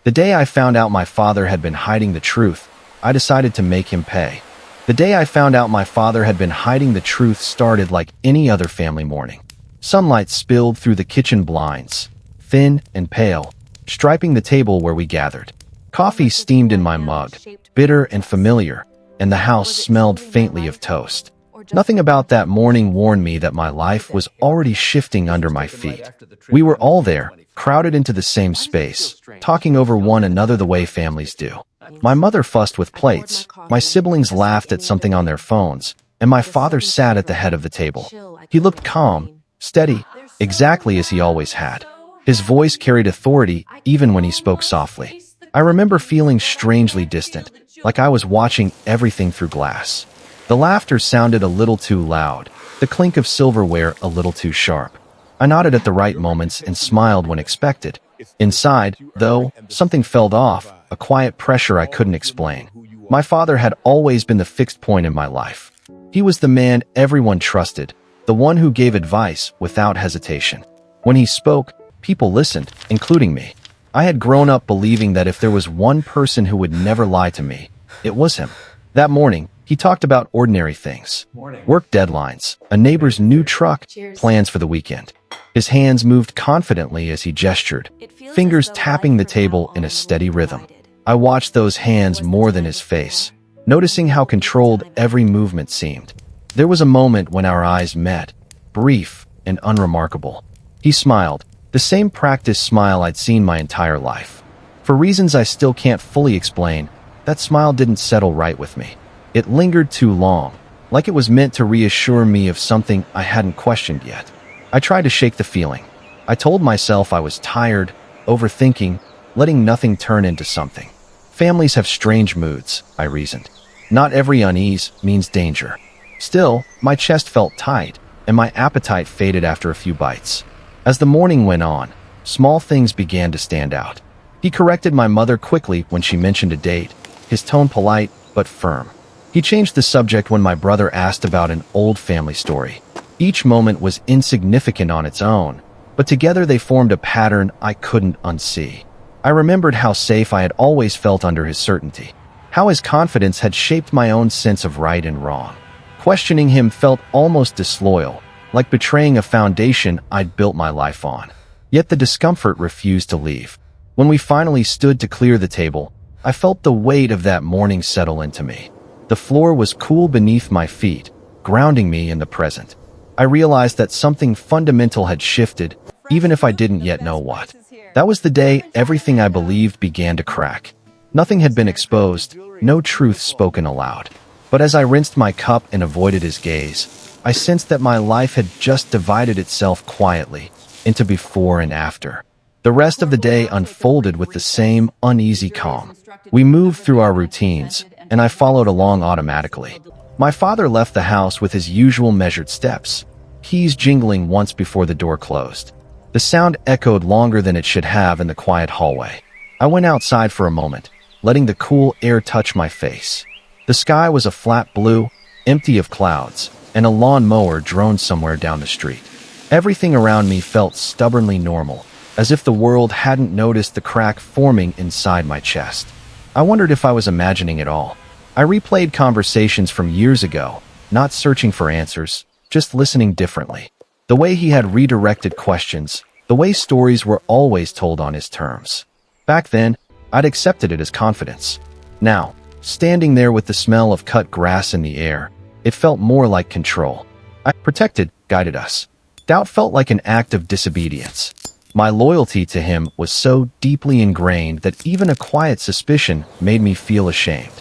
The day I found out my father had been hiding the truth, I decided to make him pay. The day I found out my father had been hiding the truth started like any other family morning. Sunlight spilled through the kitchen blinds, thin and pale, striping the table where we gathered. Coffee steamed in my mug, bitter and familiar, and the house smelled faintly of toast. Nothing about that morning warned me that my life was already shifting under my feet. We were all there, crowded into the same space, talking over one another the way families do. My mother fussed with plates, my siblings laughed at something on their phones, and my father sat at the head of the table. He looked calm, steady, exactly as he always had. His voice carried authority even when he spoke softly. I remember feeling strangely distant, like I was watching everything through glass. The laughter sounded a little too loud, the clink of silverware a little too sharp. I nodded at the right moments and smiled when expected. Inside, though, something felt off, a quiet pressure I couldn't explain. My father had always been the fixed point in my life. He was the man everyone trusted, the one who gave advice without hesitation. When he spoke, people listened, including me. I had grown up believing that if there was one person who would never lie to me, it was him. That morning, he talked about ordinary things. Work deadlines, a neighbor's new truck, plans for the weekend. His hands moved confidently as he gestured, fingers tapping the table in a steady rhythm. I watched those hands more than his face, noticing how controlled every movement seemed. There was a moment when our eyes met, brief and unremarkable. He smiled, the same practiced smile I'd seen my entire life. For reasons I still can't fully explain, that smile didn't settle right with me. It lingered too long, like it was meant to reassure me of something I hadn't questioned yet. I tried to shake the feeling. I told myself I was tired, overthinking, letting nothing turn into something. Families have strange moods, I reasoned. Not every unease means danger. Still, my chest felt tight, and my appetite faded after a few bites. As the morning went on, small things began to stand out. He corrected my mother quickly when she mentioned a date, his tone polite but firm. He changed the subject when my brother asked about an old family story. Each moment was insignificant on its own, but together they formed a pattern I couldn't unsee. I remembered how safe I had always felt under his certainty, how his confidence had shaped my own sense of right and wrong. Questioning him felt almost disloyal, like betraying a foundation I'd built my life on. Yet the discomfort refused to leave. When we finally stood to clear the table, I felt the weight of that morning settle into me. The floor was cool beneath my feet, grounding me in the present. I realized that something fundamental had shifted, even if I didn't yet know what. That was the day everything I believed began to crack. Nothing had been exposed, no truth spoken aloud. But as I rinsed my cup and avoided his gaze, I sensed that my life had just divided itself quietly into before and after. The rest of the day unfolded with the same uneasy calm. We moved through our routines, and I followed along automatically. My father left the house with his usual measured steps, keys jingling once before the door closed. The sound echoed longer than it should have in the quiet hallway. I went outside for a moment, letting the cool air touch my face. The sky was a flat blue, empty of clouds, and a lawn mower droned somewhere down the street. Everything around me felt stubbornly normal, as if the world hadn't noticed the crack forming inside my chest. I wondered if I was imagining it all. I replayed conversations from years ago, not searching for answers, just listening differently. The way he had redirected questions, the way stories were always told on his terms. Back then, I'd accepted it as confidence. Now, standing there with the smell of cut grass in the air, it felt more like control. I protected, guided us. Doubt felt like an act of disobedience. My loyalty to him was so deeply ingrained that even a quiet suspicion made me feel ashamed.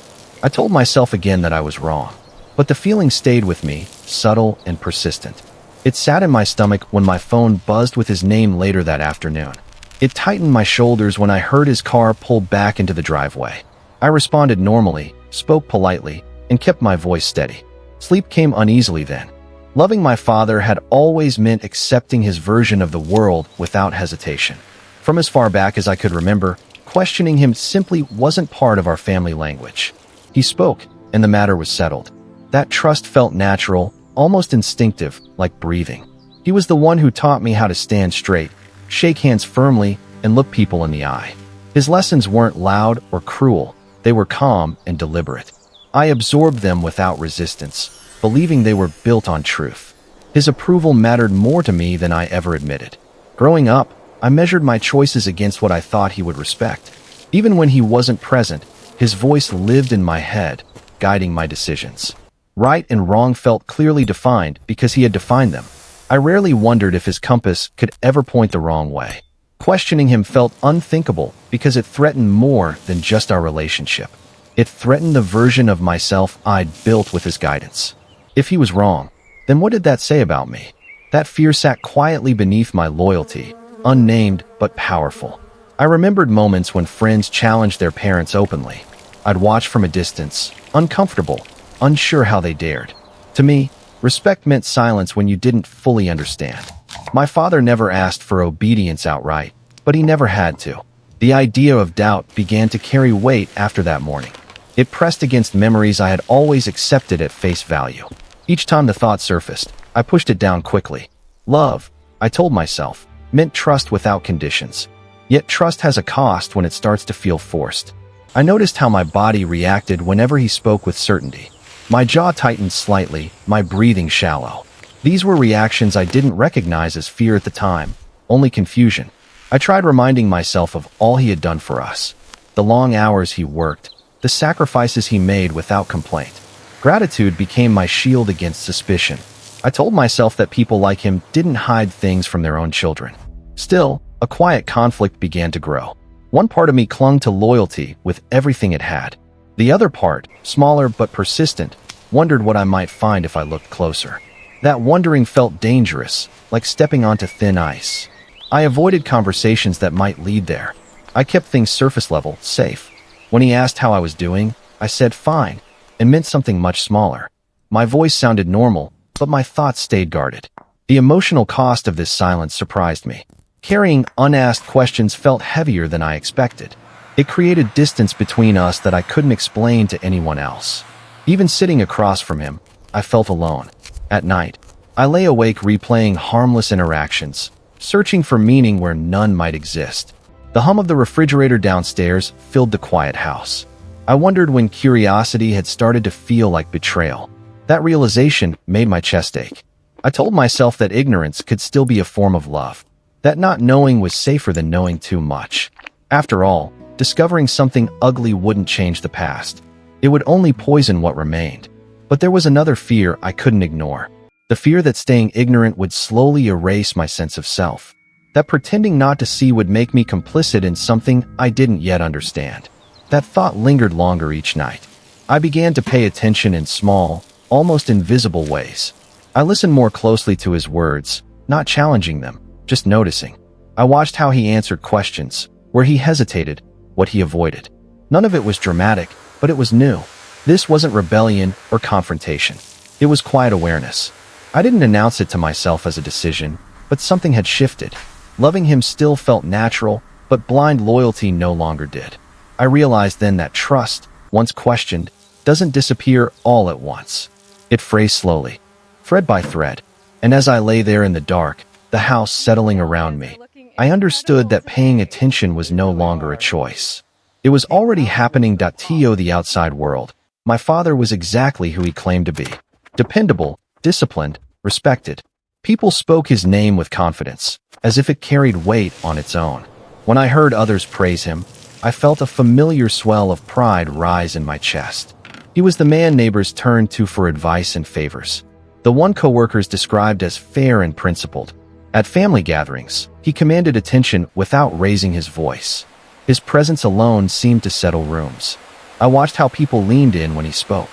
I told myself again that I was wrong, but the feeling stayed with me, subtle and persistent. It sat in my stomach when my phone buzzed with his name later that afternoon. It tightened my shoulders when I heard his car pull back into the driveway. I responded normally, spoke politely, and kept my voice steady. Sleep came uneasily then. Loving my father had always meant accepting his version of the world without hesitation. From as far back as I could remember, questioning him simply wasn't part of our family language. He spoke, and the matter was settled. That trust felt natural, almost instinctive, like breathing. He was the one who taught me how to stand straight, shake hands firmly, and look people in the eye. His lessons weren't loud or cruel, they were calm and deliberate. I absorbed them without resistance, believing they were built on truth. His approval mattered more to me than I ever admitted. Growing up, I measured my choices against what I thought he would respect. Even when he wasn't present, his voice lived in my head, guiding my decisions. Right and wrong felt clearly defined because he had defined them. I rarely wondered if his compass could ever point the wrong way. Questioning him felt unthinkable because it threatened more than just our relationship. It threatened the version of myself I'd built with his guidance. If he was wrong, then what did that say about me? That fear sat quietly beneath my loyalty, unnamed but powerful. I remembered moments when friends challenged their parents openly. I'd watch from a distance, uncomfortable, unsure how they dared. To me, respect meant silence when you didn't fully understand. My father never asked for obedience outright, but he never had to. The idea of doubt began to carry weight after that morning. It pressed against memories I had always accepted at face value. Each time the thought surfaced, I pushed it down quickly. Love, I told myself, meant trust without conditions. Yet trust has a cost when it starts to feel forced. I noticed how my body reacted whenever he spoke with certainty. My jaw tightened slightly, my breathing shallow. These were reactions I didn't recognize as fear at the time, only confusion. I tried reminding myself of all he had done for us. The long hours he worked, the sacrifices he made without complaint. Gratitude became my shield against suspicion. I told myself that people like him didn't hide things from their own children. Still, a quiet conflict began to grow. One part of me clung to loyalty with everything it had. The other part, smaller but persistent, wondered what I might find if I looked closer. That wondering felt dangerous, like stepping onto thin ice. I avoided conversations that might lead there. I kept things surface level, safe. When he asked how I was doing, I said fine, and meant something much smaller. My voice sounded normal, but my thoughts stayed guarded. The emotional cost of this silence surprised me. Carrying unasked questions felt heavier than I expected. It created distance between us that I couldn't explain to anyone else. Even sitting across from him, I felt alone. At night, I lay awake replaying harmless interactions, searching for meaning where none might exist. The hum of the refrigerator downstairs filled the quiet house. I wondered when curiosity had started to feel like betrayal. That realization made my chest ache. I told myself that ignorance could still be a form of love, that not knowing was safer than knowing too much. After all, discovering something ugly wouldn't change the past. It would only poison what remained. But there was another fear I couldn't ignore. The fear that staying ignorant would slowly erase my sense of self. That pretending not to see would make me complicit in something I didn't yet understand. That thought lingered longer each night. I began to pay attention in small, almost invisible ways. I listened more closely to his words, not challenging them, just noticing. I watched how he answered questions, where he hesitated, what he avoided. None of it was dramatic, but it was new. This wasn't rebellion or confrontation. It was quiet awareness. I didn't announce it to myself as a decision, but something had shifted. Loving him still felt natural, but blind loyalty no longer did. I realized then that trust, once questioned, doesn't disappear all at once. It frays slowly, thread by thread. And as I lay there in the dark, the house settling around me, I understood that paying attention was no longer a choice. It was already happening. To the outside world, my father was exactly who he claimed to be. Dependable, disciplined, respected. People spoke his name with confidence, as if it carried weight on its own. When I heard others praise him, I felt a familiar swell of pride rise in my chest. He was the man neighbors turned to for advice and favors. The one coworkers described as fair and principled. At family gatherings, he commanded attention without raising his voice. His presence alone seemed to settle rooms. I watched how people leaned in when he spoke,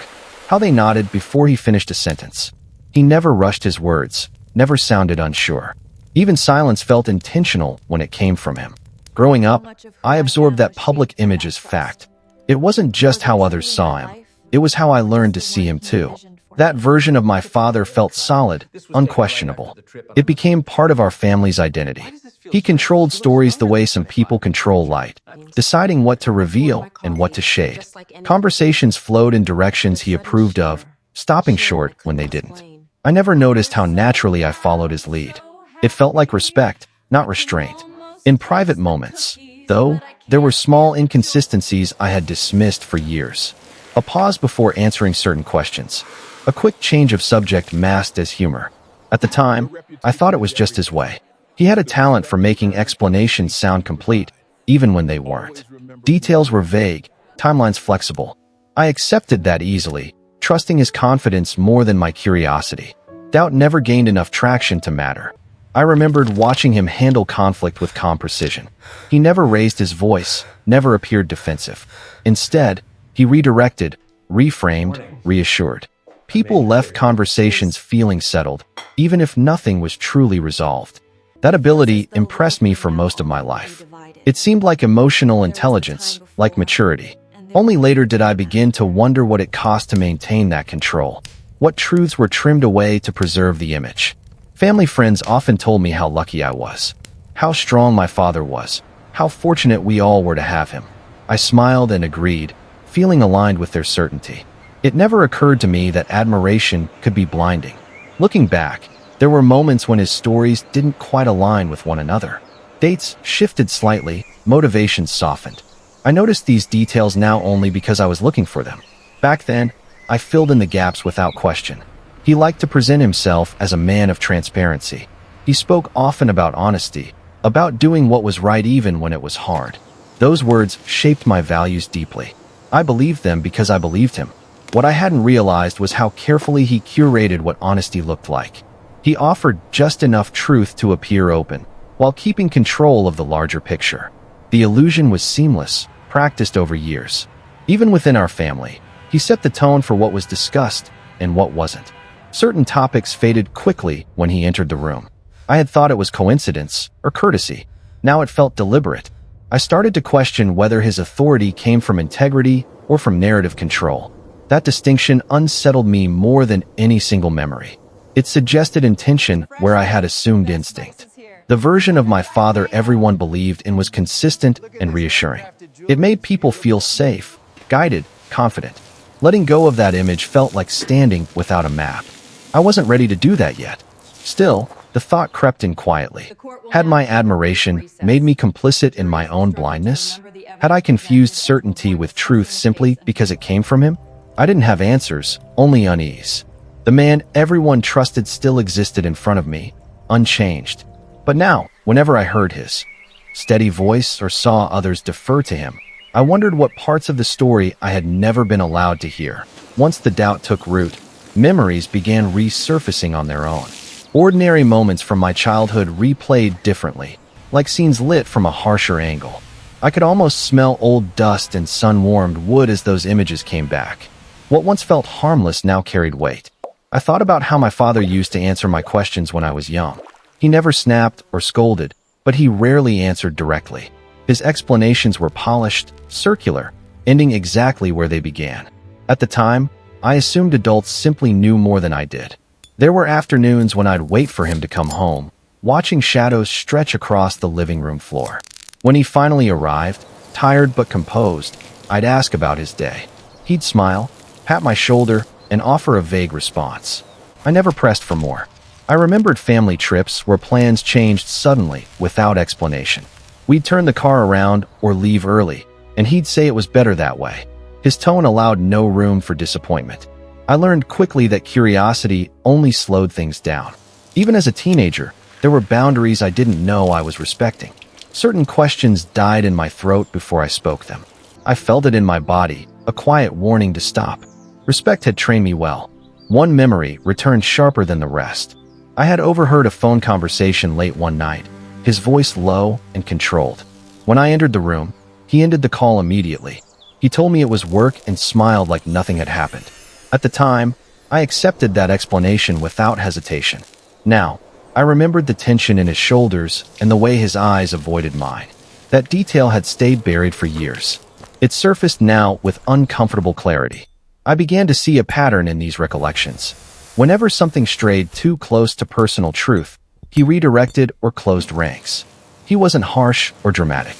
how they nodded before he finished a sentence. He never rushed his words, never sounded unsure. Even silence felt intentional when it came from him. Growing up, I absorbed that public image as fact. It wasn't just how others saw him. It was how I learned to see him too. That version of my father felt solid, unquestionable. It became part of our family's identity. He controlled stories the way some people control light, deciding what to reveal and what to shade. Conversations flowed in directions he approved of, stopping short when they didn't. I never noticed how naturally I followed his lead. It felt like respect, not restraint. In private moments, though there were small inconsistencies I had dismissed for years. A pause before answering certain questions. A quick change of subject masked as humor. At the time, I thought it was just his way. He had a talent for making explanations sound complete, even when they weren't. Details were vague, timelines flexible. I accepted that easily, trusting his confidence more than my curiosity. Doubt never gained enough traction to matter. I remembered watching him handle conflict with calm precision. He never raised his voice, never appeared defensive. Instead, he redirected, reframed, reassured. People left conversations feeling settled, even if nothing was truly resolved. That ability impressed me for most of my life. It seemed like emotional intelligence, like maturity. Only later did I begin to wonder what it cost to maintain that control. What truths were trimmed away to preserve the image. Family friends often told me how lucky I was, how strong my father was, how fortunate we all were to have him. I smiled and agreed, feeling aligned with their certainty. It never occurred to me that admiration could be blinding. Looking back, there were moments when his stories didn't quite align with one another. Dates shifted slightly, motivations softened. I noticed these details now only because I was looking for them. Back then, I filled in the gaps without question. He liked to present himself as a man of transparency. He spoke often about honesty, about doing what was right even when it was hard. Those words shaped my values deeply. I believed them because I believed him. What I hadn't realized was how carefully he curated what honesty looked like. He offered just enough truth to appear open, while keeping control of the larger picture. The illusion was seamless, practiced over years. Even within our family, he set the tone for what was discussed and what wasn't. Certain topics faded quickly when he entered the room. I had thought it was coincidence or courtesy. Now it felt deliberate. I started to question whether his authority came from integrity or from narrative control. That distinction unsettled me more than any single memory. It suggested intention where I had assumed instinct. The version of my father everyone believed in was consistent and reassuring. It made people feel safe, guided, confident. Letting go of that image felt like standing without a map. I wasn't ready to do that yet. Still, the thought crept in quietly. Had my admiration made me complicit in my own blindness? Had I confused certainty with truth simply because it came from him? I didn't have answers, only unease. The man everyone trusted still existed in front of me, unchanged. But now, whenever I heard his steady voice or saw others defer to him, I wondered what parts of the story I had never been allowed to hear. Once the doubt took root, memories began resurfacing on their own. Ordinary moments from my childhood replayed differently, like scenes lit from a harsher angle. I could almost smell old dust and sun-warmed wood as those images came back. What once felt harmless now carried weight. I thought about how my father used to answer my questions when I was young. He never snapped or scolded, but he rarely answered directly. His explanations were polished, circular, ending exactly where they began. At the time, I assumed adults simply knew more than I did. There were afternoons when I'd wait for him to come home, watching shadows stretch across the living room floor. When he finally arrived, tired but composed, I'd ask about his day. He'd smile, pat my shoulder, and offer a vague response. I never pressed for more. I remembered family trips where plans changed suddenly, without explanation. We'd turn the car around or leave early, and he'd say it was better that way. His tone allowed no room for disappointment. I learned quickly that curiosity only slowed things down. Even as a teenager, there were boundaries I didn't know I was respecting. Certain questions died in my throat before I spoke them. I felt it in my body, a quiet warning to stop. Respect had trained me well. One memory returned sharper than the rest. I had overheard a phone conversation late one night, his voice low and controlled. When I entered the room, he ended the call immediately. He told me it was work and smiled like nothing had happened. At the time, I accepted that explanation without hesitation. Now, I remembered the tension in his shoulders and the way his eyes avoided mine. That detail had stayed buried for years. It surfaced now with uncomfortable clarity. I began to see a pattern in these recollections. Whenever something strayed too close to personal truth, he redirected or closed ranks. He wasn't harsh or dramatic.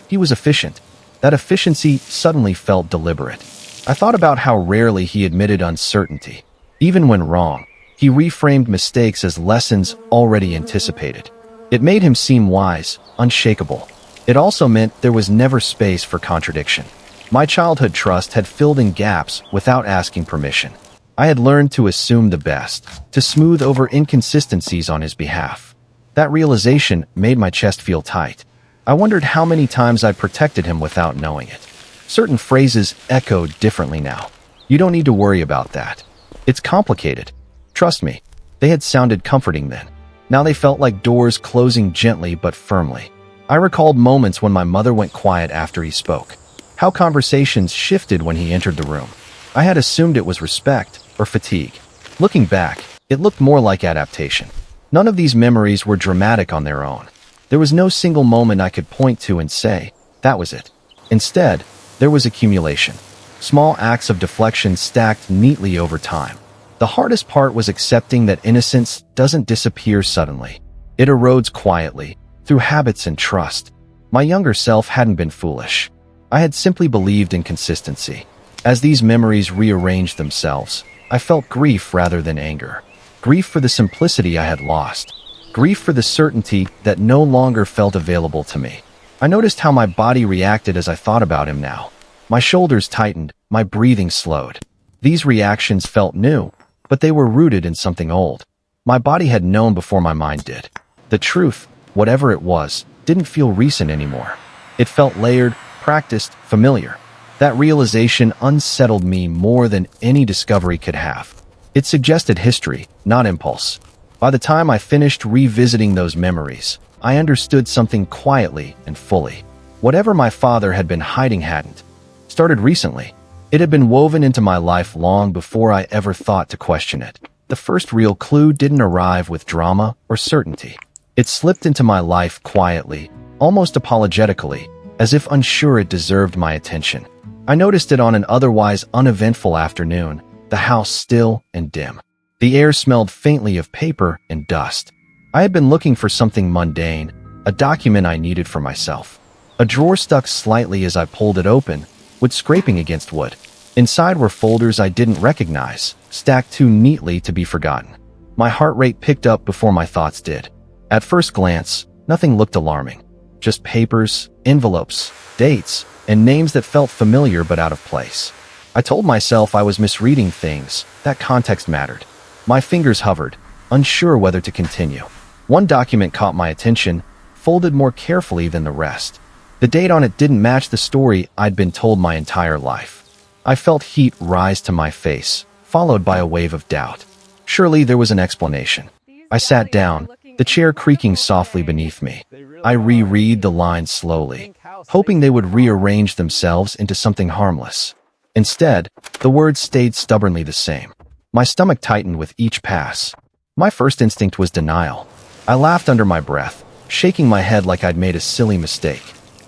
He was efficient. That efficiency suddenly felt deliberate. I thought about how rarely he admitted uncertainty. Even when wrong, he reframed mistakes as lessons already anticipated. It made him seem wise, unshakable. It also meant there was never space for contradiction. My childhood trust had filled in gaps without asking permission. I had learned to assume the best, to smooth over inconsistencies on his behalf. That realization made my chest feel tight. I wondered how many times I'd protected him without knowing it. Certain phrases echoed differently now. You don't need to worry about that. It's complicated. Trust me. They had sounded comforting then. Now they felt like doors closing gently but firmly. I recalled moments when my mother went quiet after he spoke. How conversations shifted when he entered the room. I had assumed it was respect or fatigue. Looking back, it looked more like adaptation. None of these memories were dramatic on their own. There was no single moment I could point to and say, that was it. Instead, there was accumulation. Small acts of deflection stacked neatly over time. The hardest part was accepting that innocence doesn't disappear suddenly. It erodes quietly, through habits and trust. My younger self hadn't been foolish. I had simply believed in consistency. As these memories rearranged themselves, I felt grief rather than anger. Grief for the simplicity I had lost. Grief for the certainty that no longer felt available to me. I noticed how my body reacted as I thought about him now. My shoulders tightened, my breathing slowed. These reactions felt new, but they were rooted in something old. My body had known before my mind did. The truth, whatever it was, didn't feel recent anymore. It felt layered, practiced, familiar. That realization unsettled me more than any discovery could have. It suggested history, not impulse. By the time I finished revisiting those memories, I understood something quietly and fully. Whatever my father had been hiding hadn't started recently. It had been woven into my life long before I ever thought to question it. The first real clue didn't arrive with drama or certainty. It slipped into my life quietly, almost apologetically, as if unsure it deserved my attention. I noticed it on an otherwise uneventful afternoon, the house still and dim. The air smelled faintly of paper and dust. I had been looking for something mundane, a document I needed for myself. A drawer stuck slightly as I pulled it open, wood scraping against wood. Inside were folders I didn't recognize, stacked too neatly to be forgotten. My heart rate picked up before my thoughts did. At first glance, nothing looked alarming. Just papers, envelopes, dates, and names that felt familiar but out of place. I told myself I was misreading things, that context mattered. My fingers hovered, unsure whether to continue. One document caught my attention, folded more carefully than the rest. The date on it didn't match the story I'd been told my entire life. I felt heat rise to my face, followed by a wave of doubt. Surely there was an explanation. I sat down, the chair creaking softly beneath me. I reread the lines slowly, hoping they would rearrange themselves into something harmless. Instead, the words stayed stubbornly the same. My stomach tightened with each pass. My first instinct was denial. I laughed under my breath, shaking my head like I'd made a silly mistake.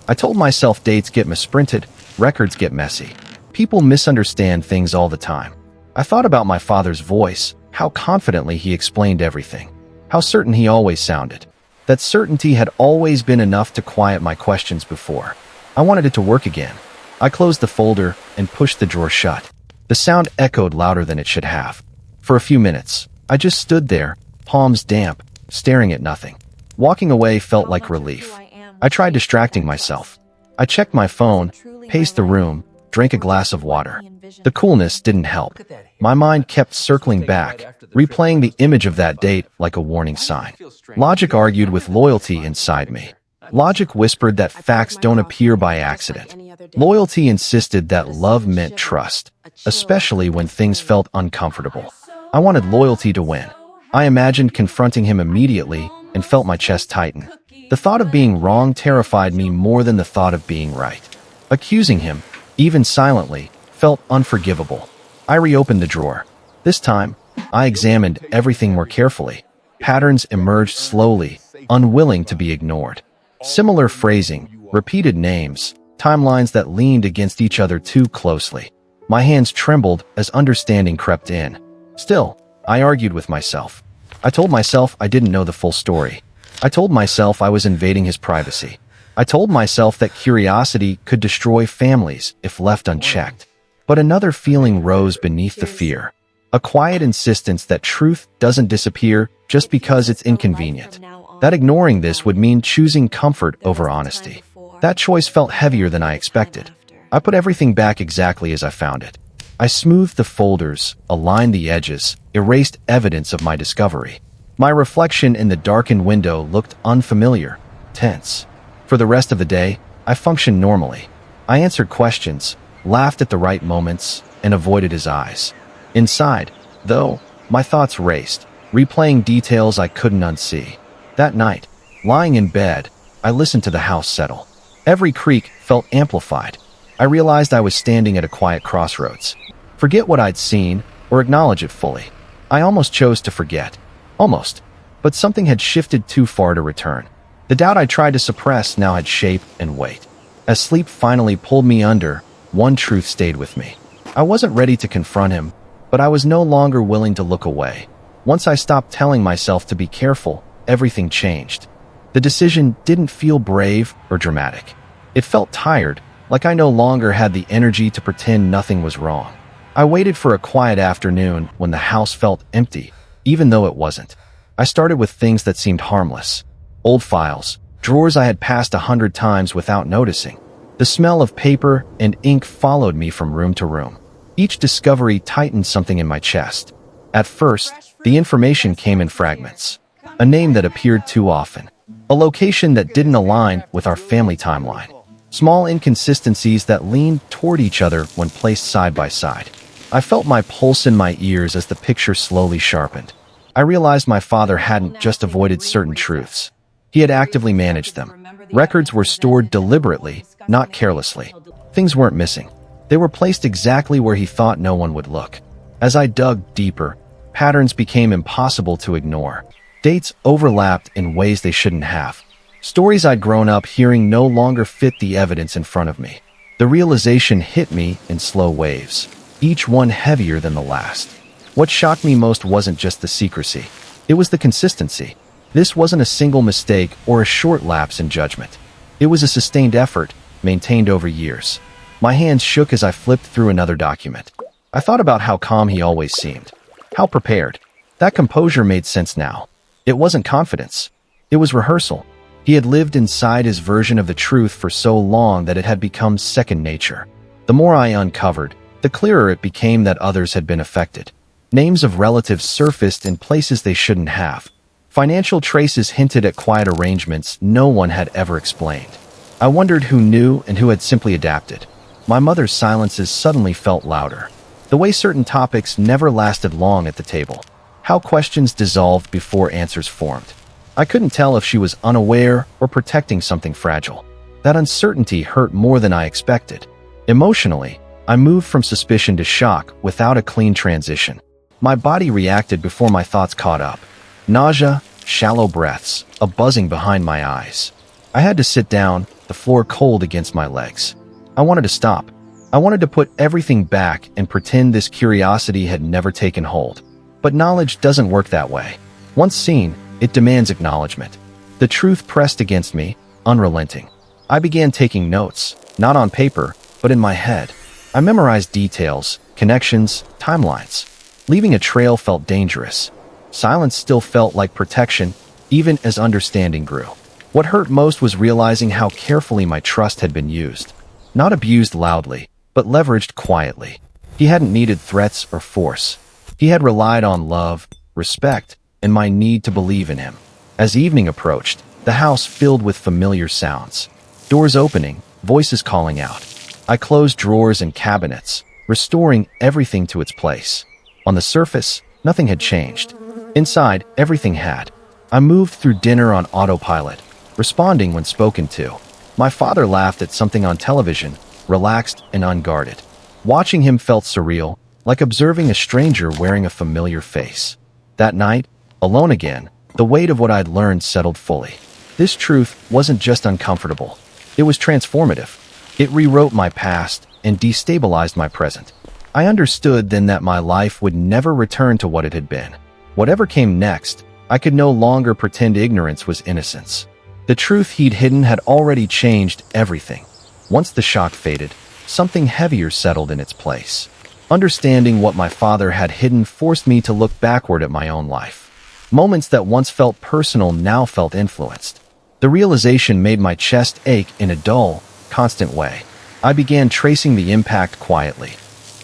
I told myself dates get misprinted, records get messy. People misunderstand things all the time. I thought about my father's voice, how confidently he explained everything, how certain he always sounded. That certainty had always been enough to quiet my questions before. I wanted it to work again. I closed the folder and pushed the drawer shut. The sound echoed louder than it should have. For a few minutes, I just stood there, palms damp, staring at nothing. Walking away felt like relief. I tried distracting myself. I checked my phone, paced the room, drank a glass of water. The coolness didn't help. My mind kept circling back, replaying the image of that date like a warning sign. Logic argued with loyalty inside me. Logic whispered that facts don't appear by accident. Loyalty insisted that love meant trust, especially when things felt uncomfortable. I wanted loyalty to win. I imagined confronting him immediately and felt my chest tighten. The thought of being wrong terrified me more than the thought of being right. Accusing him, even silently, felt unforgivable. I reopened the drawer. This time, I examined everything more carefully. Patterns emerged slowly, unwilling to be ignored. Similar phrasing, repeated names, timelines that leaned against each other too closely. My hands trembled as understanding crept in. Still, I argued with myself. I told myself I didn't know the full story. I told myself I was invading his privacy. I told myself that curiosity could destroy families if left unchecked. But another feeling rose beneath the fear. A quiet insistence that truth doesn't disappear just because it's inconvenient. That ignoring this would mean choosing comfort over honesty. That choice felt heavier than I expected. I put everything back exactly as I found it. I smoothed the folders, aligned the edges, erased evidence of my discovery. My reflection in the darkened window looked unfamiliar, tense. For the rest of the day, I functioned normally. I answered questions, laughed at the right moments, and avoided his eyes. Inside, though, my thoughts raced, replaying details I couldn't unsee. That night, lying in bed, I listened to the house settle. Every creak felt amplified. I realized I was standing at a quiet crossroads. Forget what I'd seen, or acknowledge it fully. I almost chose to forget. Almost. But something had shifted too far to return. The doubt I tried to suppress now had shape and weight. As sleep finally pulled me under, one truth stayed with me. I wasn't ready to confront him, but I was no longer willing to look away. Once I stopped telling myself to be careful, everything changed. The decision didn't feel brave or dramatic. It felt tired, like I no longer had the energy to pretend nothing was wrong. I waited for a quiet afternoon when the house felt empty, even though it wasn't. I started with things that seemed harmless. Old files, drawers I had passed 100 times without noticing. The smell of paper and ink followed me from room to room. Each discovery tightened something in my chest. At first, the information came in fragments. A name that appeared too often. A location that didn't align with our family timeline. Small inconsistencies that leaned toward each other when placed side by side. I felt my pulse in my ears as the picture slowly sharpened. I realized my father hadn't just avoided certain truths. He had actively managed them. Records were stored deliberately, not carelessly. Things weren't missing. They were placed exactly where he thought no one would look. As I dug deeper, patterns became impossible to ignore. Dates overlapped in ways they shouldn't have. Stories I'd grown up hearing no longer fit the evidence in front of me. The realization hit me in slow waves, each one heavier than the last. What shocked me most wasn't just the secrecy. It was the consistency. This wasn't a single mistake or a short lapse in judgment. It was a sustained effort, maintained over years. My hands shook as I flipped through another document. I thought about how calm he always seemed. How prepared. That composure made sense now. It wasn't confidence. It was rehearsal. He had lived inside his version of the truth for so long that it had become second nature. The more I uncovered, the clearer it became that others had been affected. Names of relatives surfaced in places they shouldn't have. Financial traces hinted at quiet arrangements no one had ever explained. I wondered who knew and who had simply adapted. My mother's silences suddenly felt louder. The way certain topics never lasted long at the table. How questions dissolved before answers formed. I couldn't tell if she was unaware or protecting something fragile. That uncertainty hurt more than I expected. Emotionally, I moved from suspicion to shock without a clean transition. My body reacted before my thoughts caught up. Nausea, shallow breaths, a buzzing behind my eyes. I had to sit down, the floor cold against my legs. I wanted to stop. I wanted to put everything back and pretend this curiosity had never taken hold. But knowledge doesn't work that way. Once seen, it demands acknowledgement. The truth pressed against me, unrelenting. I began taking notes, not on paper, but in my head. I memorized details, connections, timelines. Leaving a trail felt dangerous. Silence still felt like protection, even as understanding grew. What hurt most was realizing how carefully my trust had been used. Not abused loudly, but leveraged quietly. He hadn't needed threats or force. He had relied on love, respect, and my need to believe in him. As evening approached, the house filled with familiar sounds. Doors opening, voices calling out. I closed drawers and cabinets, restoring everything to its place. On the surface, nothing had changed. Inside, everything had. I moved through dinner on autopilot, responding when spoken to. My father laughed at something on television, relaxed and unguarded. Watching him felt surreal, like observing a stranger wearing a familiar face. That night, alone again, the weight of what I'd learned settled fully. This truth wasn't just uncomfortable. It was transformative. It rewrote my past and destabilized my present. I understood then that my life would never return to what it had been. Whatever came next, I could no longer pretend ignorance was innocence. The truth he'd hidden had already changed everything. Once the shock faded, something heavier settled in its place. Understanding what my father had hidden forced me to look backward at my own life. Moments that once felt personal now felt influenced. The realization made my chest ache in a dull, constant way. I began tracing the impact quietly.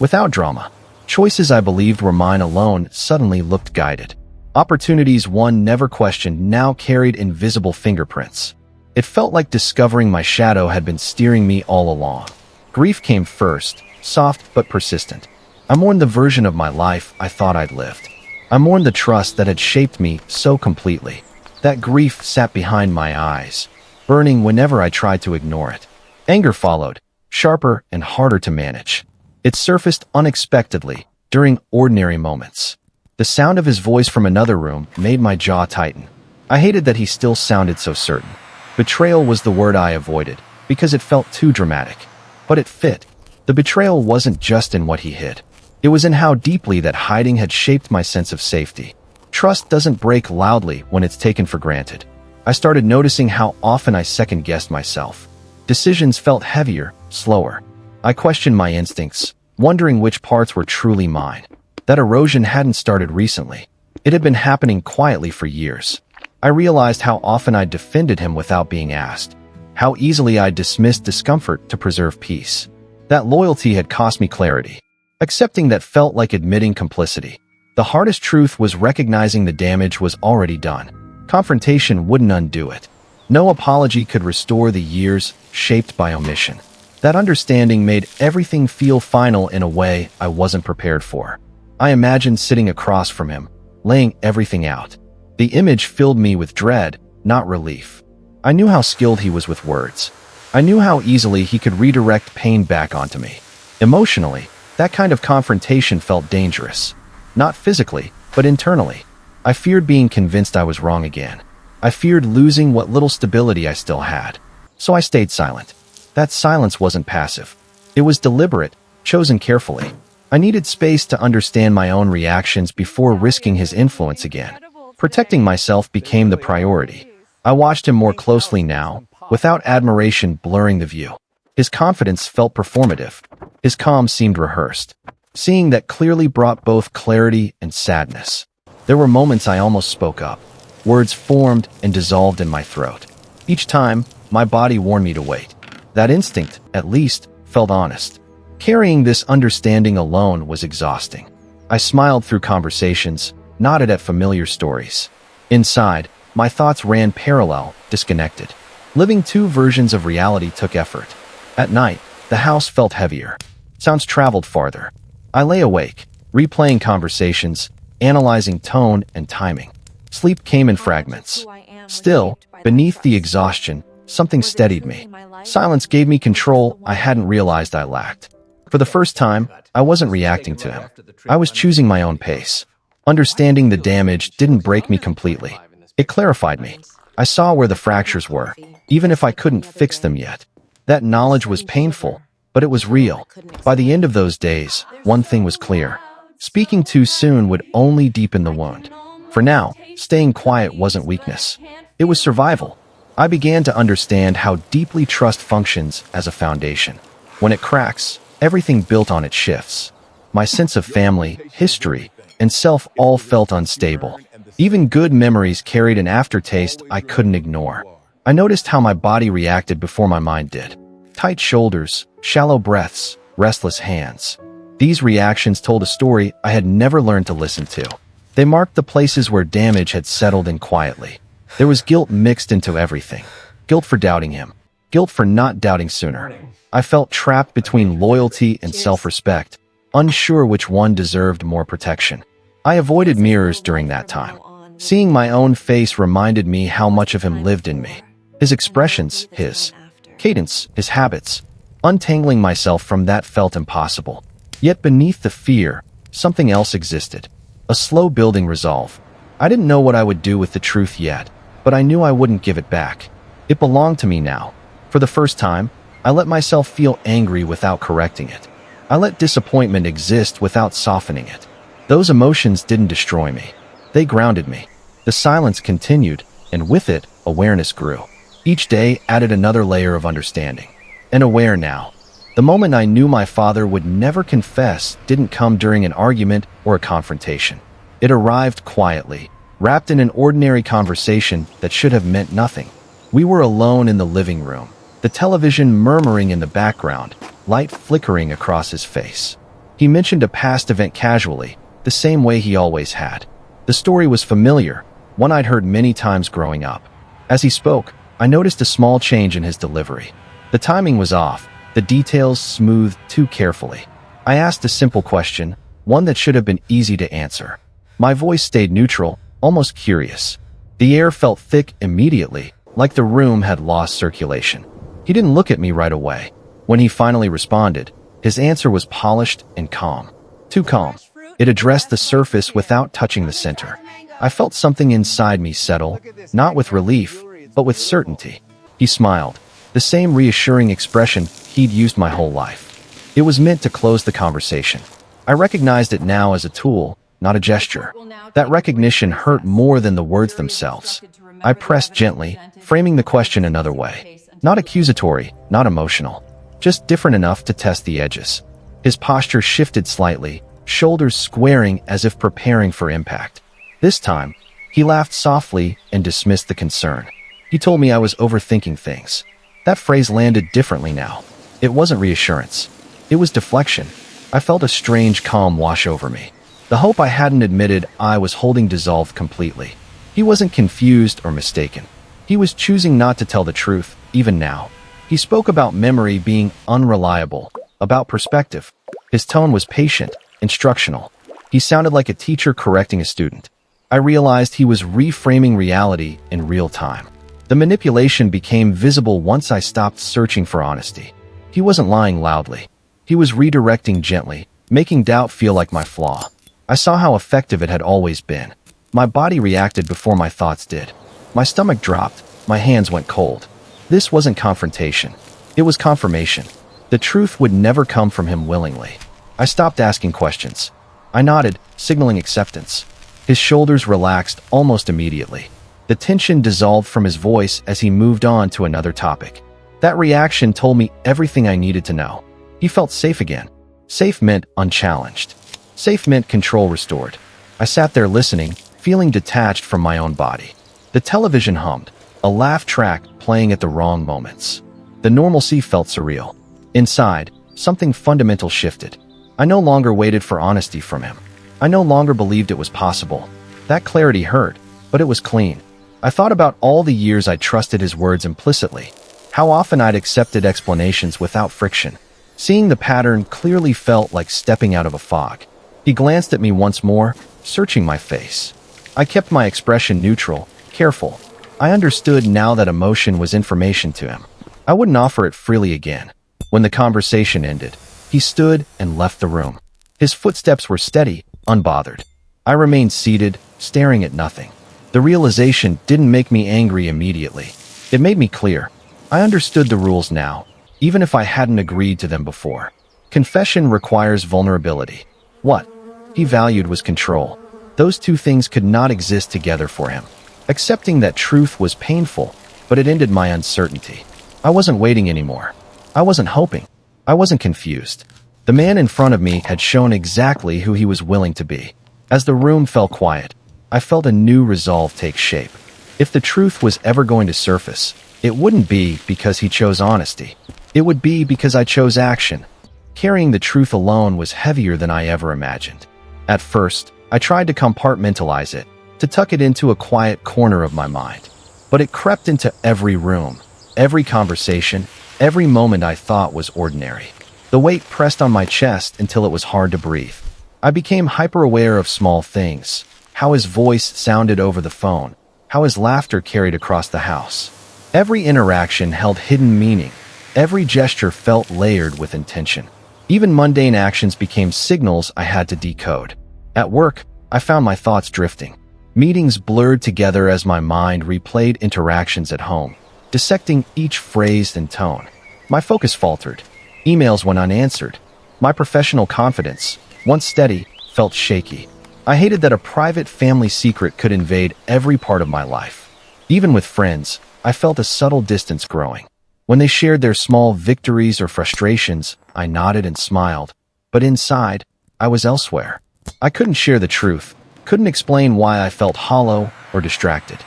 Without drama, choices I believed were mine alone suddenly looked guided. Opportunities one never questioned now carried invisible fingerprints. It felt like discovering my shadow had been steering me all along. Grief came first, soft but persistent. I mourned the version of my life I thought I'd lived. I mourned the trust that had shaped me so completely. That grief sat behind my eyes, burning whenever I tried to ignore it. Anger followed, sharper and harder to manage. It surfaced unexpectedly, during ordinary moments. The sound of his voice from another room made my jaw tighten. I hated that he still sounded so certain. Betrayal was the word I avoided, because it felt too dramatic. But it fit. The betrayal wasn't just in what he hid. It was in how deeply that hiding had shaped my sense of safety. Trust doesn't break loudly when it's taken for granted. I started noticing how often I second-guessed myself. Decisions felt heavier, slower. I questioned my instincts, wondering which parts were truly mine. That erosion hadn't started recently. It had been happening quietly for years. I realized how often I defended him without being asked, how easily I dismissed discomfort to preserve peace. That loyalty had cost me clarity. Accepting that felt like admitting complicity. The hardest truth was recognizing the damage was already done. Confrontation wouldn't undo it. No apology could restore the years shaped by omission. That understanding made everything feel final in a way I wasn't prepared for. I imagined sitting across from him, laying everything out. The image filled me with dread, not relief. I knew how skilled he was with words. I knew how easily he could redirect pain back onto me. Emotionally, that kind of confrontation felt dangerous. Not physically, but internally. I feared being convinced I was wrong again. I feared losing what little stability I still had. So I stayed silent. That silence wasn't passive. It was deliberate, chosen carefully. I needed space to understand my own reactions before risking his influence again. Protecting myself became the priority. I watched him more closely now, without admiration blurring the view. His confidence felt performative. His calm seemed rehearsed. Seeing that clearly brought both clarity and sadness. There were moments I almost spoke up. Words formed and dissolved in my throat. Each time, my body warned me to wait. That instinct, at least, felt honest. Carrying this understanding alone was exhausting. I smiled through conversations, nodded at familiar stories. Inside, my thoughts ran parallel, disconnected. Living two versions of reality took effort. At night, the house felt heavier. Sounds traveled farther. I lay awake, replaying conversations, analyzing tone and timing. Sleep came in fragments. Still, beneath the exhaustion, something steadied me. Silence gave me control I hadn't realized I lacked. For the first time, I wasn't reacting to him. I was choosing my own pace. Understanding the damage didn't break me completely. It clarified me. I saw where the fractures were, even if I couldn't fix them yet. That knowledge was painful, but it was real. By the end of those days, one thing was clear. Speaking too soon would only deepen the wound. For now, staying quiet wasn't weakness. It was survival. I began to understand how deeply trust functions as a foundation. When it cracks, everything built on it shifts. My sense of family, history, and self all felt unstable. Even good memories carried an aftertaste I couldn't ignore. I noticed how my body reacted before my mind did. Tight shoulders, shallow breaths, restless hands. These reactions told a story I had never learned to listen to. They marked the places where damage had settled in quietly. There was guilt mixed into everything. Guilt for doubting him. Guilt for not doubting sooner. I felt trapped between loyalty and self-respect, unsure which one deserved more protection. I avoided mirrors during that time. Seeing my own face reminded me how much of him lived in me. His expressions, his cadence, his habits. Untangling myself from that felt impossible. Yet beneath the fear, something else existed. A slow building resolve. I didn't know what I would do with the truth yet, but I knew I wouldn't give it back. It belonged to me now. For the first time, I let myself feel angry without correcting it. I let disappointment exist without softening it. Those emotions didn't destroy me. They grounded me. The silence continued, and with it, awareness grew. Each day added another layer of understanding. And aware now. The moment I knew my father would never confess didn't come during an argument or a confrontation. It arrived quietly, wrapped in an ordinary conversation that should have meant nothing. We were alone in the living room, the television murmuring in the background, light flickering across his face. He mentioned a past event casually, the same way he always had. The story was familiar, one I'd heard many times growing up. As he spoke, I noticed a small change in his delivery. The timing was off, the details smoothed too carefully. I asked a simple question, one that should have been easy to answer. My voice stayed neutral, almost curious. The air felt thick immediately, like the room had lost circulation. He didn't look at me right away. When he finally responded, his answer was polished and calm. Too calm. It addressed the surface without touching the center. I felt something inside me settle, not with relief, but with certainty. He smiled, the same reassuring expression he'd used my whole life. It was meant to close the conversation. I recognized it now as a tool, not a gesture. That recognition hurt more than the words themselves. I pressed gently, framing the question another way. Not accusatory, not emotional. Just different enough to test the edges. His posture shifted slightly, shoulders squaring as if preparing for impact. This time, he laughed softly and dismissed the concern. He told me I was overthinking things. That phrase landed differently now. It wasn't reassurance. It was deflection. I felt a strange calm wash over me. The hope I hadn't admitted I was holding dissolved completely. He wasn't confused or mistaken. He was choosing not to tell the truth, even now. He spoke about memory being unreliable, about perspective. His tone was patient, instructional. He sounded like a teacher correcting a student. I realized he was reframing reality in real time. The manipulation became visible once I stopped searching for honesty. He wasn't lying loudly. He was redirecting gently, making doubt feel like my flaw. I saw how effective it had always been. My body reacted before my thoughts did. My stomach dropped. My hands went cold. This wasn't confrontation. It was confirmation. The truth would never come from him willingly. I stopped asking questions. I nodded, signaling acceptance. His shoulders relaxed almost immediately. The tension dissolved from his voice as he moved on to another topic. That reaction told me everything I needed to know. He felt safe again. Safe meant unchallenged. Safe meant control restored. I sat there listening, feeling detached from my own body. The television hummed, a laugh track playing at the wrong moments. The normalcy felt surreal. Inside, something fundamental shifted. I no longer waited for honesty from him. I no longer believed it was possible. That clarity hurt, but it was clean. I thought about all the years I'd trusted his words implicitly, how often I'd accepted explanations without friction. Seeing the pattern clearly felt like stepping out of a fog. He glanced at me once more, searching my face. I kept my expression neutral, careful. I understood now that emotion was information to him. I wouldn't offer it freely again. When the conversation ended, he stood and left the room. His footsteps were steady, unbothered. I remained seated, staring at nothing. The realization didn't make me angry immediately. It made me clear. I understood the rules now, even if I hadn't agreed to them before. Confession requires vulnerability. What he valued was control. Those two things could not exist together for him. Accepting that truth was painful, but it ended my uncertainty. I wasn't waiting anymore. I wasn't hoping. I wasn't confused. The man in front of me had shown exactly who he was willing to be. As the room fell quiet, I felt a new resolve take shape. If the truth was ever going to surface, it wouldn't be because he chose honesty. It would be because I chose action. Carrying the truth alone was heavier than I ever imagined. At first, I tried to compartmentalize it, to tuck it into a quiet corner of my mind. But it crept into every room, every conversation, every moment I thought was ordinary. The weight pressed on my chest until it was hard to breathe. I became hyper-aware of small things, how his voice sounded over the phone, how his laughter carried across the house. Every interaction held hidden meaning. Every gesture felt layered with intention. Even mundane actions became signals I had to decode. At work, I found my thoughts drifting. Meetings blurred together as my mind replayed interactions at home, dissecting each phrase and tone. My focus faltered. Emails went unanswered. My professional confidence, once steady, felt shaky. I hated that a private family secret could invade every part of my life. Even with friends, I felt a subtle distance growing. When they shared their small victories or frustrations, I nodded and smiled. But inside, I was elsewhere. I couldn't share the truth, couldn't explain why I felt hollow or distracted.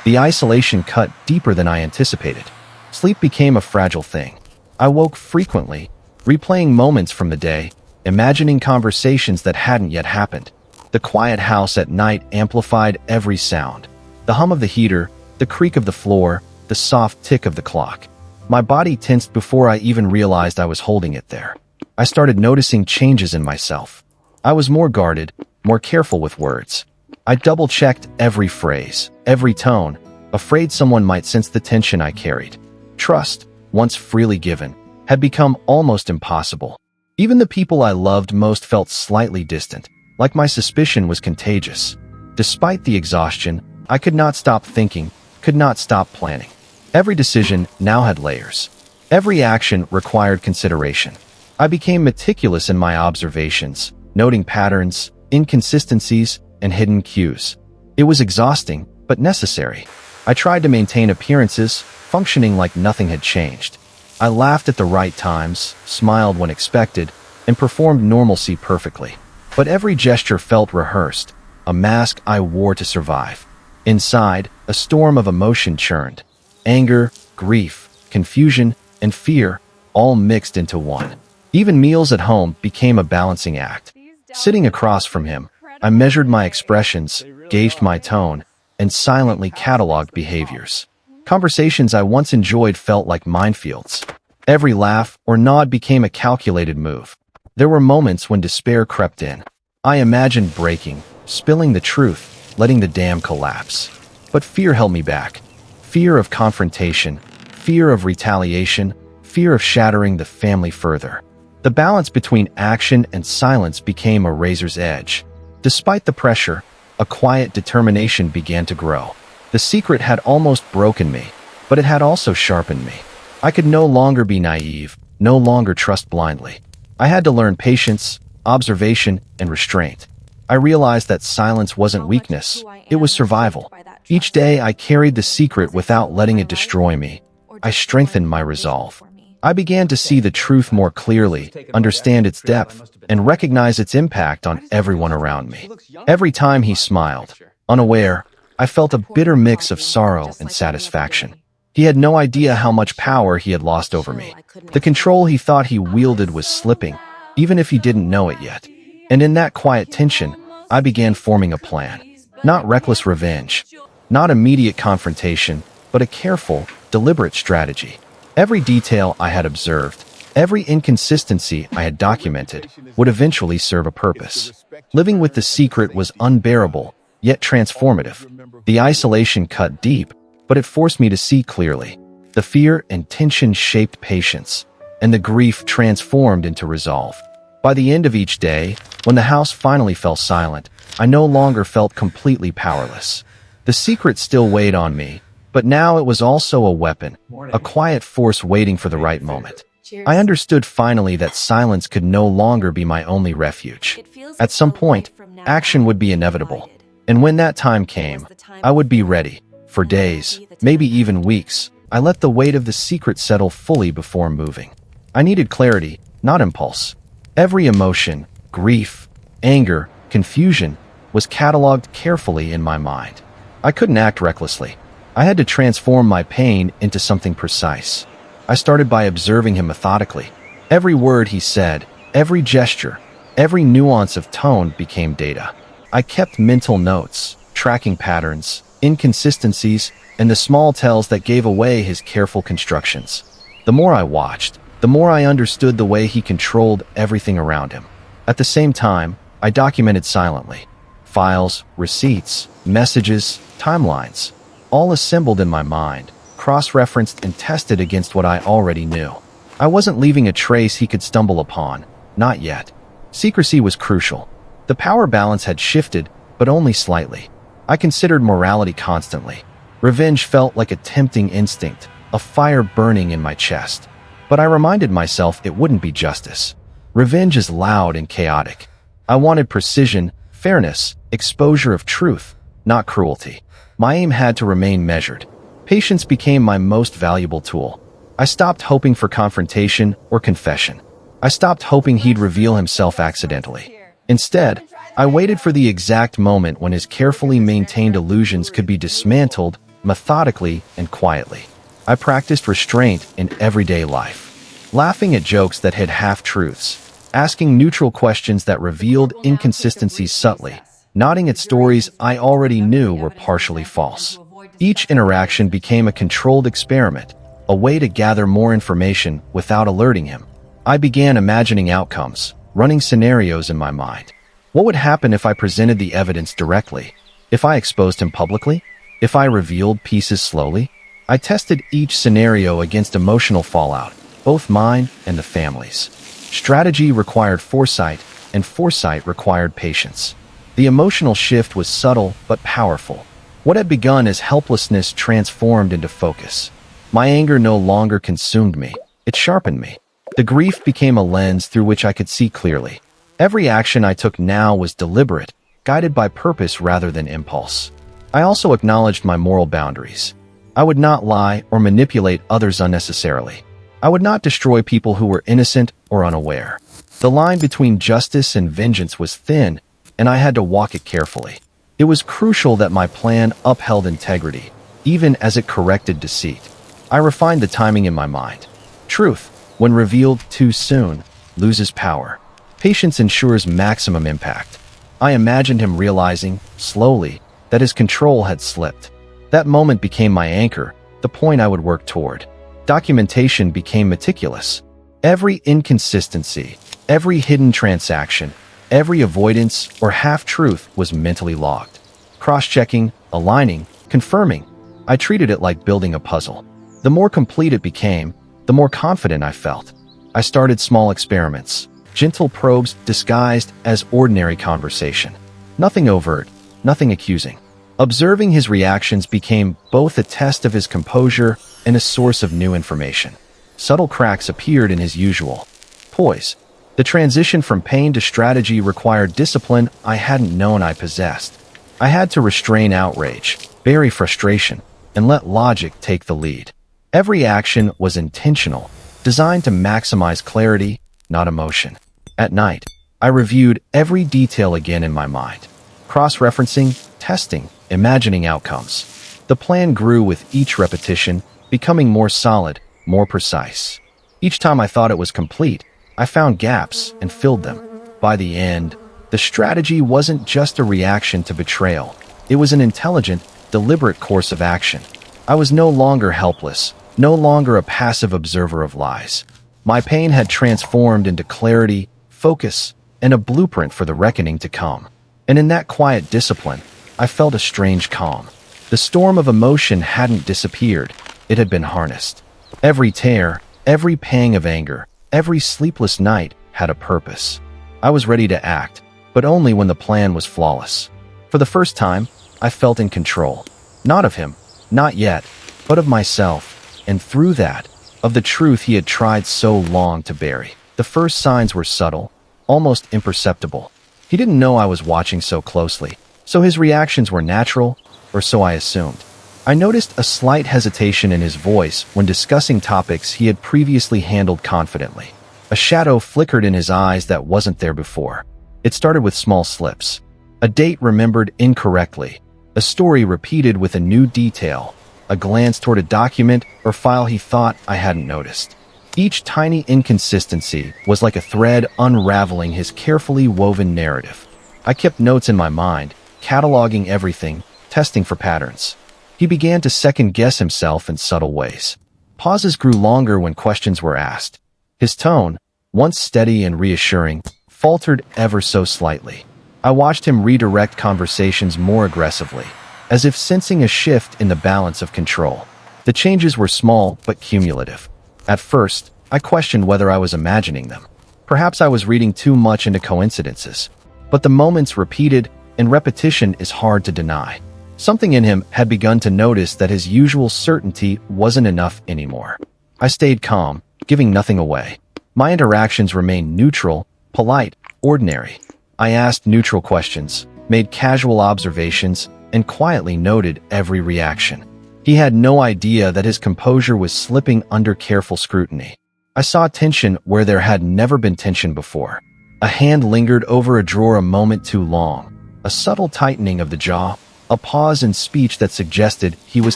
The isolation cut deeper than I anticipated. Sleep became a fragile thing. I woke frequently, replaying moments from the day, imagining conversations that hadn't yet happened. The quiet house at night amplified every sound. The hum of the heater, the creak of the floor, the soft tick of the clock. My body tensed before I even realized I was holding it there. I started noticing changes in myself. I was more guarded, more careful with words. I double-checked every phrase, every tone, afraid someone might sense the tension I carried. Trust, once freely given, had become almost impossible. Even the people I loved most felt slightly distant, like my suspicion was contagious. Despite the exhaustion, I could not stop thinking, could not stop planning. Every decision now had layers. Every action required consideration. I became meticulous in my observations, noting patterns, inconsistencies, and hidden cues. It was exhausting, but necessary. I tried to maintain appearances, functioning like nothing had changed. I laughed at the right times, smiled when expected, and performed normalcy perfectly. But every gesture felt rehearsed, a mask I wore to survive. Inside, a storm of emotion churned. Anger, grief, confusion, and fear, all mixed into one. Even meals at home became a balancing act. Sitting across from him, I measured my expressions, gauged my tone, and silently cataloged behaviors. Conversations I once enjoyed felt like minefields. Every laugh or nod became a calculated move. There were moments when despair crept in. I imagined breaking, spilling the truth, letting the dam collapse. But fear held me back. Fear of confrontation, fear of retaliation, fear of shattering the family further. The balance between action and silence became a razor's edge. Despite the pressure, a quiet determination began to grow. The secret had almost broken me, but it had also sharpened me. I could no longer be naive, no longer trust blindly. I had to learn patience, observation, and restraint. I realized that silence wasn't weakness, it was survival. Each day I carried the secret without letting it destroy me. I strengthened my resolve. I began to see the truth more clearly, understand its depth, and recognize its impact on everyone around me. Every time he smiled, unaware, I felt a bitter mix of sorrow and satisfaction. He had no idea how much power he had lost over me. The control he thought he wielded was slipping, even if he didn't know it yet. And in that quiet tension, I began forming a plan. Not reckless revenge, not immediate confrontation, but a careful, deliberate strategy. Every detail I had observed, every inconsistency I had documented, would eventually serve a purpose. Living with the secret was unbearable, yet transformative. The isolation cut deep, but it forced me to see clearly. The fear and tension shaped patience, and the grief transformed into resolve. By the end of each day, when the house finally fell silent, I no longer felt completely powerless. The secret still weighed on me, but now it was also a weapon, a quiet force waiting for the right moment. I understood finally that silence could no longer be my only refuge. At some point, action would be inevitable. And when that time came, I would be ready. For days, maybe even weeks, I let the weight of the secret settle fully before moving. I needed clarity, not impulse. Every emotion, grief, anger, confusion, was cataloged carefully in my mind. I couldn't act recklessly. I had to transform my pain into something precise. I started by observing him methodically. Every word he said, every gesture, every nuance of tone became data. I kept mental notes, tracking patterns, inconsistencies, and the small tells that gave away his careful constructions. The more I watched, the more I understood the way he controlled everything around him. At the same time, I documented silently. Files, receipts, messages, timelines, all assembled in my mind, cross-referenced and tested against what I already knew. I wasn't leaving a trace he could stumble upon, not yet. Secrecy was crucial. The power balance had shifted, but only slightly. I considered morality constantly. Revenge felt like a tempting instinct, a fire burning in my chest. But I reminded myself it wouldn't be justice. Revenge is loud and chaotic. I wanted precision, fairness, exposure of truth, not cruelty. My aim had to remain measured. Patience became my most valuable tool. I stopped hoping for confrontation or confession. I stopped hoping he'd reveal himself accidentally. Instead, I waited for the exact moment when his carefully maintained illusions could be dismantled methodically and quietly. I practiced restraint in everyday life, laughing at jokes that hid half-truths, asking neutral questions that revealed inconsistencies subtly, nodding at stories I already knew were partially false. Each interaction became a controlled experiment, a way to gather more information without alerting him. I began imagining outcomes, running scenarios in my mind. What would happen if I presented the evidence directly? If I exposed him publicly? If I revealed pieces slowly? I tested each scenario against emotional fallout, both mine and the family's. Strategy required foresight, and foresight required patience. The emotional shift was subtle but powerful. What had begun as helplessness transformed into focus. My anger no longer consumed me, it sharpened me. The grief became a lens through which I could see clearly. Every action I took now was deliberate, guided by purpose rather than impulse. I also acknowledged my moral boundaries. I would not lie or manipulate others unnecessarily. I would not destroy people who were innocent or unaware. The line between justice and vengeance was thin, and I had to walk it carefully. It was crucial that my plan upheld integrity, even as it corrected deceit. I refined the timing in my mind. Truth, when revealed too soon, loses power. Patience ensures maximum impact. I imagined him realizing, slowly, that his control had slipped. That moment became my anchor, the point I would work toward. Documentation became meticulous. Every inconsistency, every hidden transaction, every avoidance or half-truth was mentally logged. Cross-checking, aligning, confirming. I treated it like building a puzzle. The more complete it became, the more confident I felt. I started small experiments, gentle probes disguised as ordinary conversation. Nothing overt, nothing accusing. Observing his reactions became both a test of his composure and a source of new information. Subtle cracks appeared in his usual poise. The transition from pain to strategy required discipline I hadn't known I possessed. I had to restrain outrage, bury frustration, and let logic take the lead. Every action was intentional, designed to maximize clarity, not emotion. At night, I reviewed every detail again in my mind, cross-referencing, testing, imagining outcomes. The plan grew with each repetition, becoming more solid, more precise. Each time I thought it was complete, I found gaps and filled them. By the end, the strategy wasn't just a reaction to betrayal. It was an intelligent, deliberate course of action. I was no longer helpless, no longer a passive observer of lies. My pain had transformed into clarity, focus, and a blueprint for the reckoning to come. And in that quiet discipline, I felt a strange calm. The storm of emotion hadn't disappeared. It had been harnessed. Every tear, every pang of anger, every sleepless night had a purpose. I was ready to act, but only when the plan was flawless. For the first time, I felt in control. Not of him, not yet, but of myself, and through that, of the truth he had tried so long to bury. The first signs were subtle, almost imperceptible. He didn't know I was watching so closely, so his reactions were natural, or so I assumed. I noticed a slight hesitation in his voice when discussing topics he had previously handled confidently. A shadow flickered in his eyes that wasn't there before. It started with small slips. A date remembered incorrectly, a story repeated with a new detail, a glance toward a document or file he thought I hadn't noticed. Each tiny inconsistency was like a thread unraveling his carefully woven narrative. I kept notes in my mind, cataloging everything, testing for patterns. He began to second-guess himself in subtle ways. Pauses grew longer when questions were asked. His tone, once steady and reassuring, faltered ever so slightly. I watched him redirect conversations more aggressively, as if sensing a shift in the balance of control. The changes were small but cumulative. At first, I questioned whether I was imagining them. Perhaps I was reading too much into coincidences. But the moments repeated, and repetition is hard to deny. Something in him had begun to notice that his usual certainty wasn't enough anymore. I stayed calm, giving nothing away. My interactions remained neutral, polite, ordinary. I asked neutral questions, made casual observations, and quietly noted every reaction. He had no idea that his composure was slipping under careful scrutiny. I saw tension where there had never been tension before. A hand lingered over a drawer a moment too long, a subtle tightening of the jaw, a pause in speech that suggested he was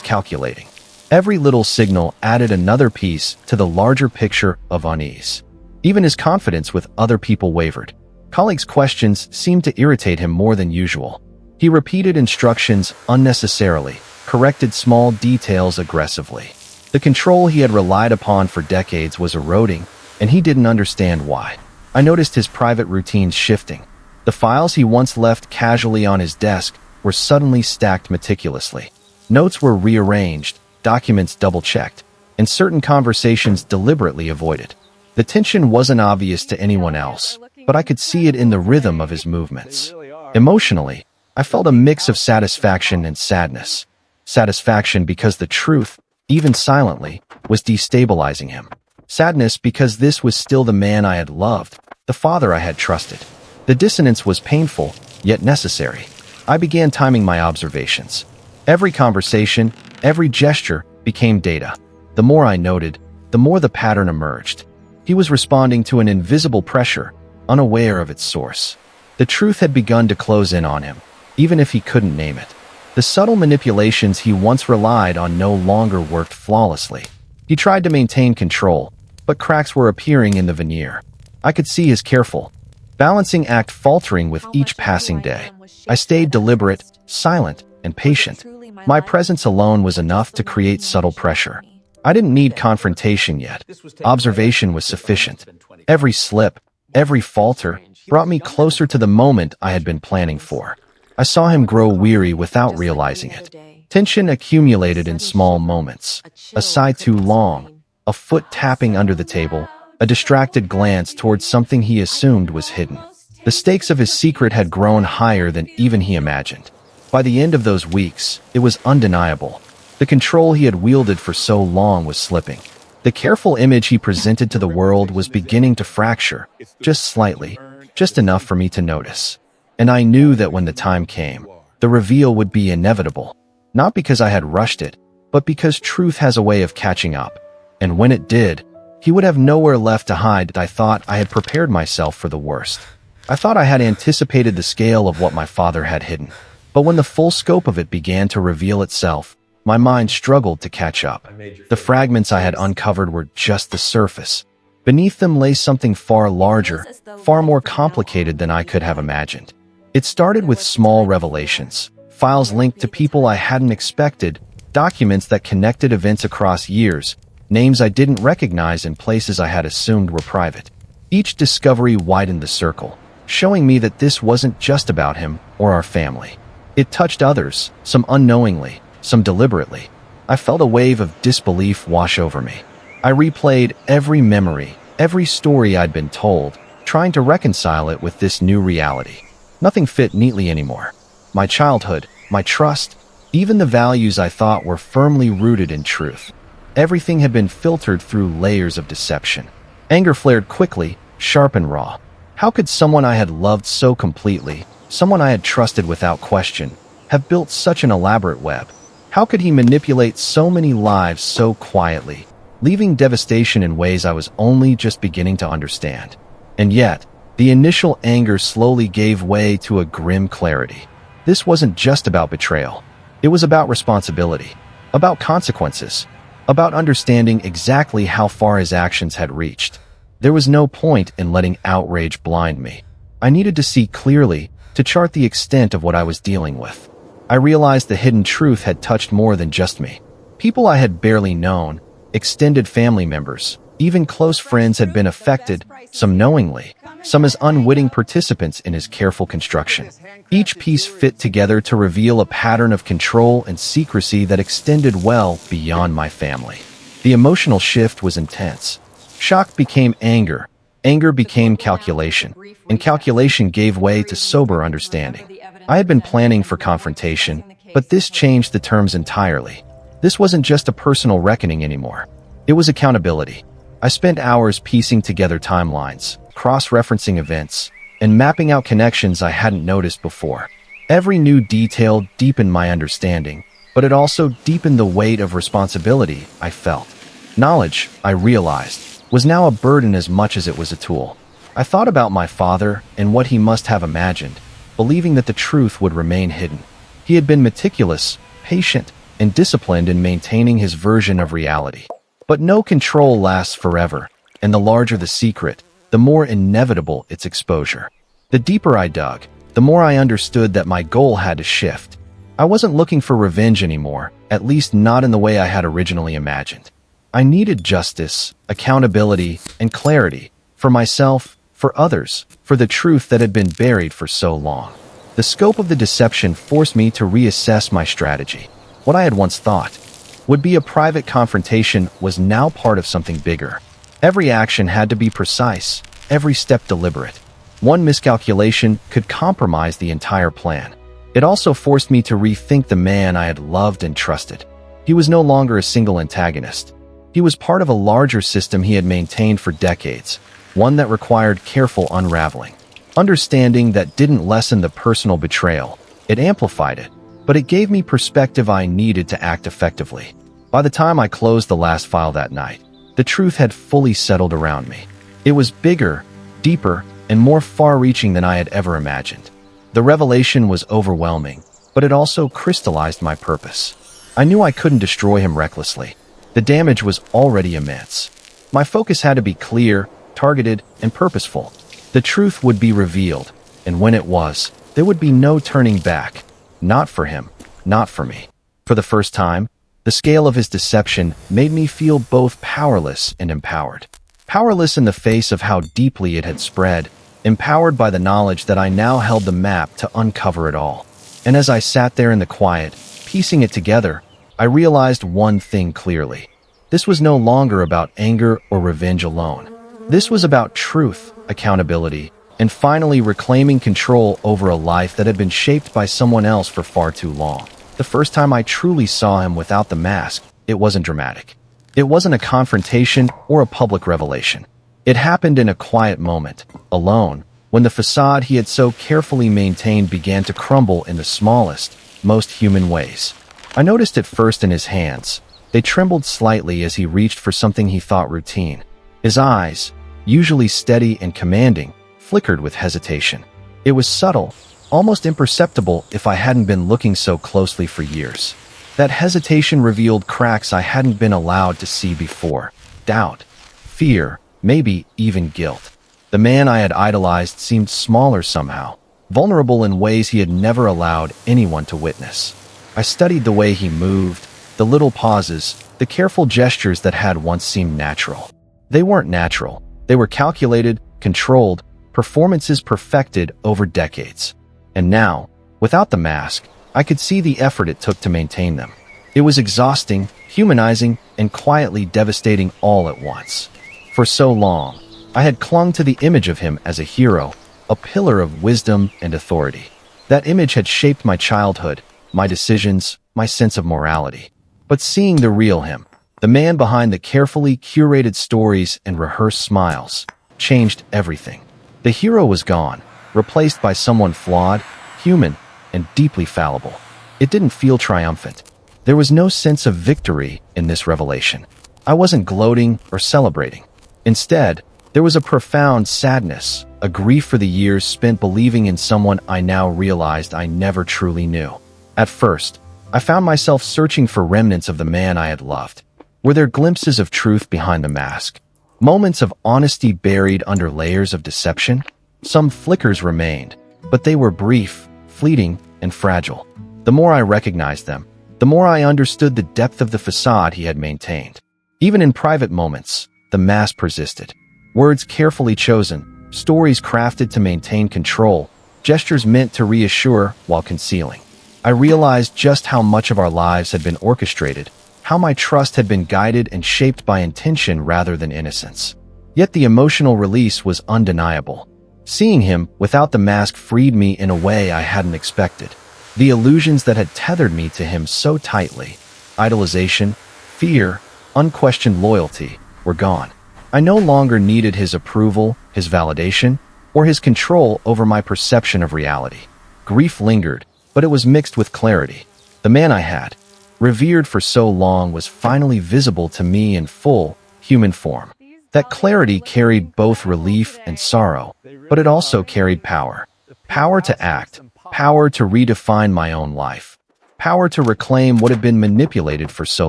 calculating. Every little signal added another piece to the larger picture of unease. Even his confidence with other people wavered. Colleagues' questions seemed to irritate him more than usual. He repeated instructions unnecessarily, corrected small details aggressively. The control he had relied upon for decades was eroding, and he didn't understand why. I noticed his private routines shifting. The files he once left casually on his desk were suddenly stacked meticulously. Notes were rearranged, documents double-checked, and certain conversations deliberately avoided. The tension wasn't obvious to anyone else, but I could see it in the rhythm of his movements. Emotionally, I felt a mix of satisfaction and sadness. Satisfaction because the truth, even silently, was destabilizing him. Sadness because this was still the man I had loved, the father I had trusted. The dissonance was painful, yet necessary. I began timing my observations. Every conversation, every gesture became data. The more I noted, the more the pattern emerged. He was responding to an invisible pressure, unaware of its source. The truth had begun to close in on him, even if he couldn't name it. The subtle manipulations he once relied on no longer worked flawlessly. He tried to maintain control, but cracks were appearing in the veneer. I could see his careful, balancing act faltering with each passing day. I stayed deliberate, silent, and patient. My presence alone was enough to create subtle pressure. I didn't need confrontation yet. Observation was sufficient. Every slip, every falter, brought me closer to the moment I had been planning for. I saw him grow weary without realizing it. Tension accumulated in small moments. A sigh too long, a foot tapping under the table, a distracted glance towards something he assumed was hidden. The stakes of his secret had grown higher than even he imagined. By the end of those weeks, it was undeniable. The control he had wielded for so long was slipping. The careful image he presented to the world was beginning to fracture, just slightly, just enough for me to notice. And I knew that when the time came, the reveal would be inevitable. Not because I had rushed it, but because truth has a way of catching up. And when it did, he would have nowhere left to hide. I thought I had prepared myself for the worst. I thought I had anticipated the scale of what my father had hidden. But when the full scope of it began to reveal itself, my mind struggled to catch up. The fragments I had uncovered were just the surface. Beneath them lay something far larger, far more complicated than I could have imagined. It started with small revelations, files linked to people I hadn't expected, documents that connected events across years, names I didn't recognize in places I had assumed were private. Each discovery widened the circle, showing me that this wasn't just about him or our family. It touched others, some unknowingly, some deliberately. I felt a wave of disbelief wash over me. I replayed every memory, every story I'd been told, trying to reconcile it with this new reality. Nothing fit neatly anymore. My childhood, my trust, even the values I thought were firmly rooted in truth. Everything had been filtered through layers of deception. Anger flared quickly, sharp and raw. How could someone I had loved so completely, someone I had trusted without question, have built such an elaborate web? How could he manipulate so many lives so quietly, leaving devastation in ways I was only just beginning to understand? And yet, the initial anger slowly gave way to a grim clarity. This wasn't just about betrayal. It was about responsibility, about consequences, about understanding exactly how far his actions had reached. There was no point in letting outrage blind me. I needed to see clearly, to chart the extent of what I was dealing with. I realized the hidden truth had touched more than just me. People I had barely known, extended family members, even close friends had been affected, some knowingly, some as unwitting participants in his careful construction. Each piece fit together to reveal a pattern of control and secrecy that extended well beyond my family. The emotional shift was intense. Shock became anger, anger became calculation, and calculation gave way to sober understanding. I had been planning for confrontation, but this changed the terms entirely. This wasn't just a personal reckoning anymore. It was accountability. I spent hours piecing together timelines, cross-referencing events, and mapping out connections I hadn't noticed before. Every new detail deepened my understanding, but it also deepened the weight of responsibility I felt. Knowledge, I realized, was now a burden as much as it was a tool. I thought about my father and what he must have imagined, believing that the truth would remain hidden. He had been meticulous, patient, and disciplined in maintaining his version of reality. But no control lasts forever, and the larger the secret, the more inevitable its exposure. The deeper I dug, the more I understood that my goal had to shift. I wasn't looking for revenge anymore, at least not in the way I had originally imagined. I needed justice, accountability, and clarity, for myself, for others, for the truth that had been buried for so long. The scope of the deception forced me to reassess my strategy. What I had once thought would be a private confrontation was now part of something bigger. Every action had to be precise, every step deliberate. One miscalculation could compromise the entire plan. It also forced me to rethink the man I had loved and trusted. He was no longer a single antagonist. He was part of a larger system he had maintained for decades, one that required careful unraveling. Understanding that didn't lessen the personal betrayal, it amplified it, but it gave me perspective I needed to act effectively. By the time I closed the last file that night, the truth had fully settled around me. It was bigger, deeper, and more far-reaching than I had ever imagined. The revelation was overwhelming, but it also crystallized my purpose. I knew I couldn't destroy him recklessly. The damage was already immense. My focus had to be clear, targeted, and purposeful. The truth would be revealed, and when it was, there would be no turning back. Not for him, not for me. For the first time, the scale of his deception made me feel both powerless and empowered. Powerless in the face of how deeply it had spread, empowered by the knowledge that I now held the map to uncover it all. And as I sat there in the quiet, piecing it together, I realized one thing clearly. This was no longer about anger or revenge alone. This was about truth, accountability, and finally reclaiming control over a life that had been shaped by someone else for far too long. The first time I truly saw him without the mask, it wasn't dramatic. It wasn't a confrontation or a public revelation. It happened in a quiet moment, alone, when the facade he had so carefully maintained began to crumble in the smallest, most human ways. I noticed it first in his hands. They trembled slightly as he reached for something he thought routine. His eyes, usually steady and commanding, flickered with hesitation. It was subtle, almost imperceptible if I hadn't been looking so closely for years. That hesitation revealed cracks I hadn't been allowed to see before. Doubt, fear, maybe even guilt. The man I had idolized seemed smaller somehow, vulnerable in ways he had never allowed anyone to witness. I studied the way he moved, the little pauses, the careful gestures that had once seemed natural. They weren't natural. They were calculated, controlled, performances perfected over decades. And now, without the mask, I could see the effort it took to maintain them. It was exhausting, humanizing, and quietly devastating all at once. For so long, I had clung to the image of him as a hero, a pillar of wisdom and authority. That image had shaped my childhood, my decisions, my sense of morality. But seeing the real him, the man behind the carefully curated stories and rehearsed smiles, changed everything. The hero was gone, replaced by someone flawed, human, and deeply fallible. It didn't feel triumphant. There was no sense of victory in this revelation. I wasn't gloating or celebrating. Instead, there was a profound sadness, a grief for the years spent believing in someone I now realized I never truly knew. At first, I found myself searching for remnants of the man I had loved. Were there glimpses of truth behind the mask? Moments of honesty buried under layers of deception? Some flickers remained, but they were brief, fleeting, and fragile. The more I recognized them, the more I understood the depth of the facade he had maintained. Even in private moments, the mask persisted. Words carefully chosen, stories crafted to maintain control, gestures meant to reassure while concealing. I realized just how much of our lives had been orchestrated, how my trust had been guided and shaped by intention rather than innocence. Yet the emotional release was undeniable. Seeing him without the mask freed me in a way I hadn't expected. The illusions that had tethered me to him so tightly, idolization, fear, unquestioned loyalty, were gone. I no longer needed his approval, his validation, or his control over my perception of reality. Grief lingered, but it was mixed with clarity. The man I had, revered for so long, was finally visible to me in full, human form. That clarity carried both relief and sorrow, but it also carried power. Power to act, Power to redefine my own life. Power to reclaim what had been manipulated for so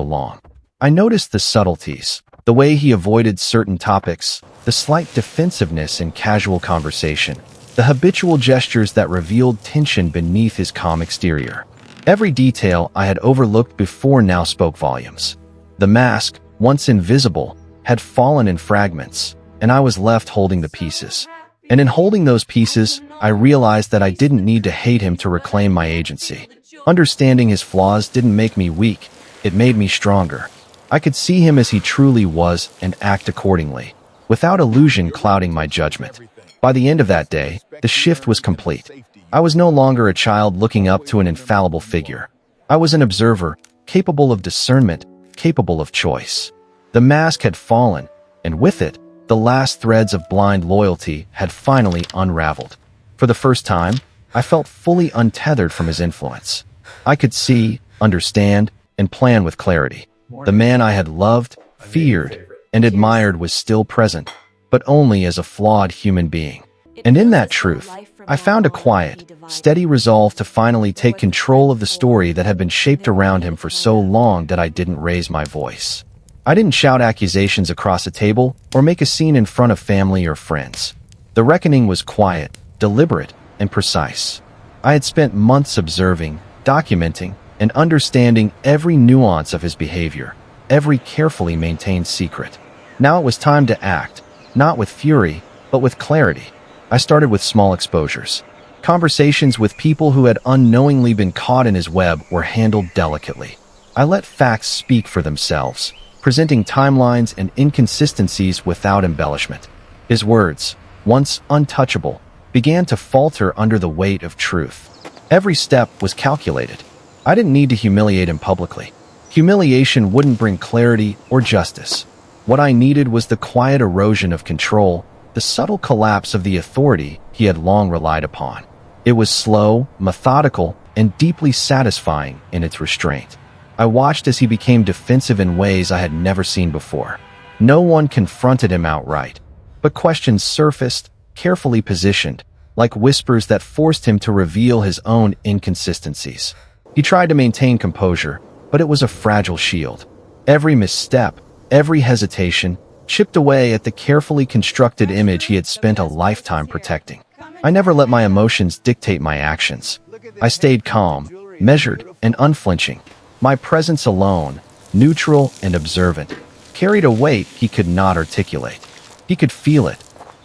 long. I noticed the subtleties, the way he avoided certain topics, the slight defensiveness in casual conversation, the habitual gestures that revealed tension beneath his calm exterior. Every detail I had overlooked before now spoke volumes. The mask, once invisible, had fallen in fragments, and I was left holding the pieces. And in holding those pieces, I realized that I didn't need to hate him to reclaim my agency. Understanding his flaws didn't make me weak, it made me stronger. I could see him as he truly was and act accordingly, without illusion clouding my judgment. By the end of that day, the shift was complete. I was no longer a child looking up to an infallible figure. I was an observer, capable of discernment, capable of choice. The mask had fallen, and with it, the last threads of blind loyalty had finally unraveled. For the first time, I felt fully untethered from his influence. I could see, understand, and plan with clarity. The man I had loved, feared, and admired was still present, but only as a flawed human being. And in that truth, I found a quiet, steady resolve to finally take control of the story that had been shaped around him for so long that I didn't raise my voice. I didn't shout accusations across a table or make a scene in front of family or friends. The reckoning was quiet, deliberate, and precise. I had spent months observing, documenting, and understanding every nuance of his behavior, every carefully maintained secret. Now it was time to act, not with fury, but with clarity. I started with small exposures. Conversations with people who had unknowingly been caught in his web were handled delicately. I let facts speak for themselves, presenting timelines and inconsistencies without embellishment. His words, once untouchable, began to falter under the weight of truth. Every step was calculated. I didn't need to humiliate him publicly. Humiliation wouldn't bring clarity or justice. What I needed was the quiet erosion of control, the subtle collapse of the authority he had long relied upon. It was slow, methodical, and deeply satisfying in its restraint. I watched as he became defensive in ways I had never seen before. No one confronted him outright, but questions surfaced, carefully positioned, like whispers that forced him to reveal his own inconsistencies. He tried to maintain composure, but it was a fragile shield. Every misstep, every hesitation, chipped away at the carefully constructed image he had spent a lifetime protecting. I never let my emotions dictate my actions. I stayed calm, measured, and unflinching. My presence alone, neutral and observant, carried a weight he could not articulate. He could feel it,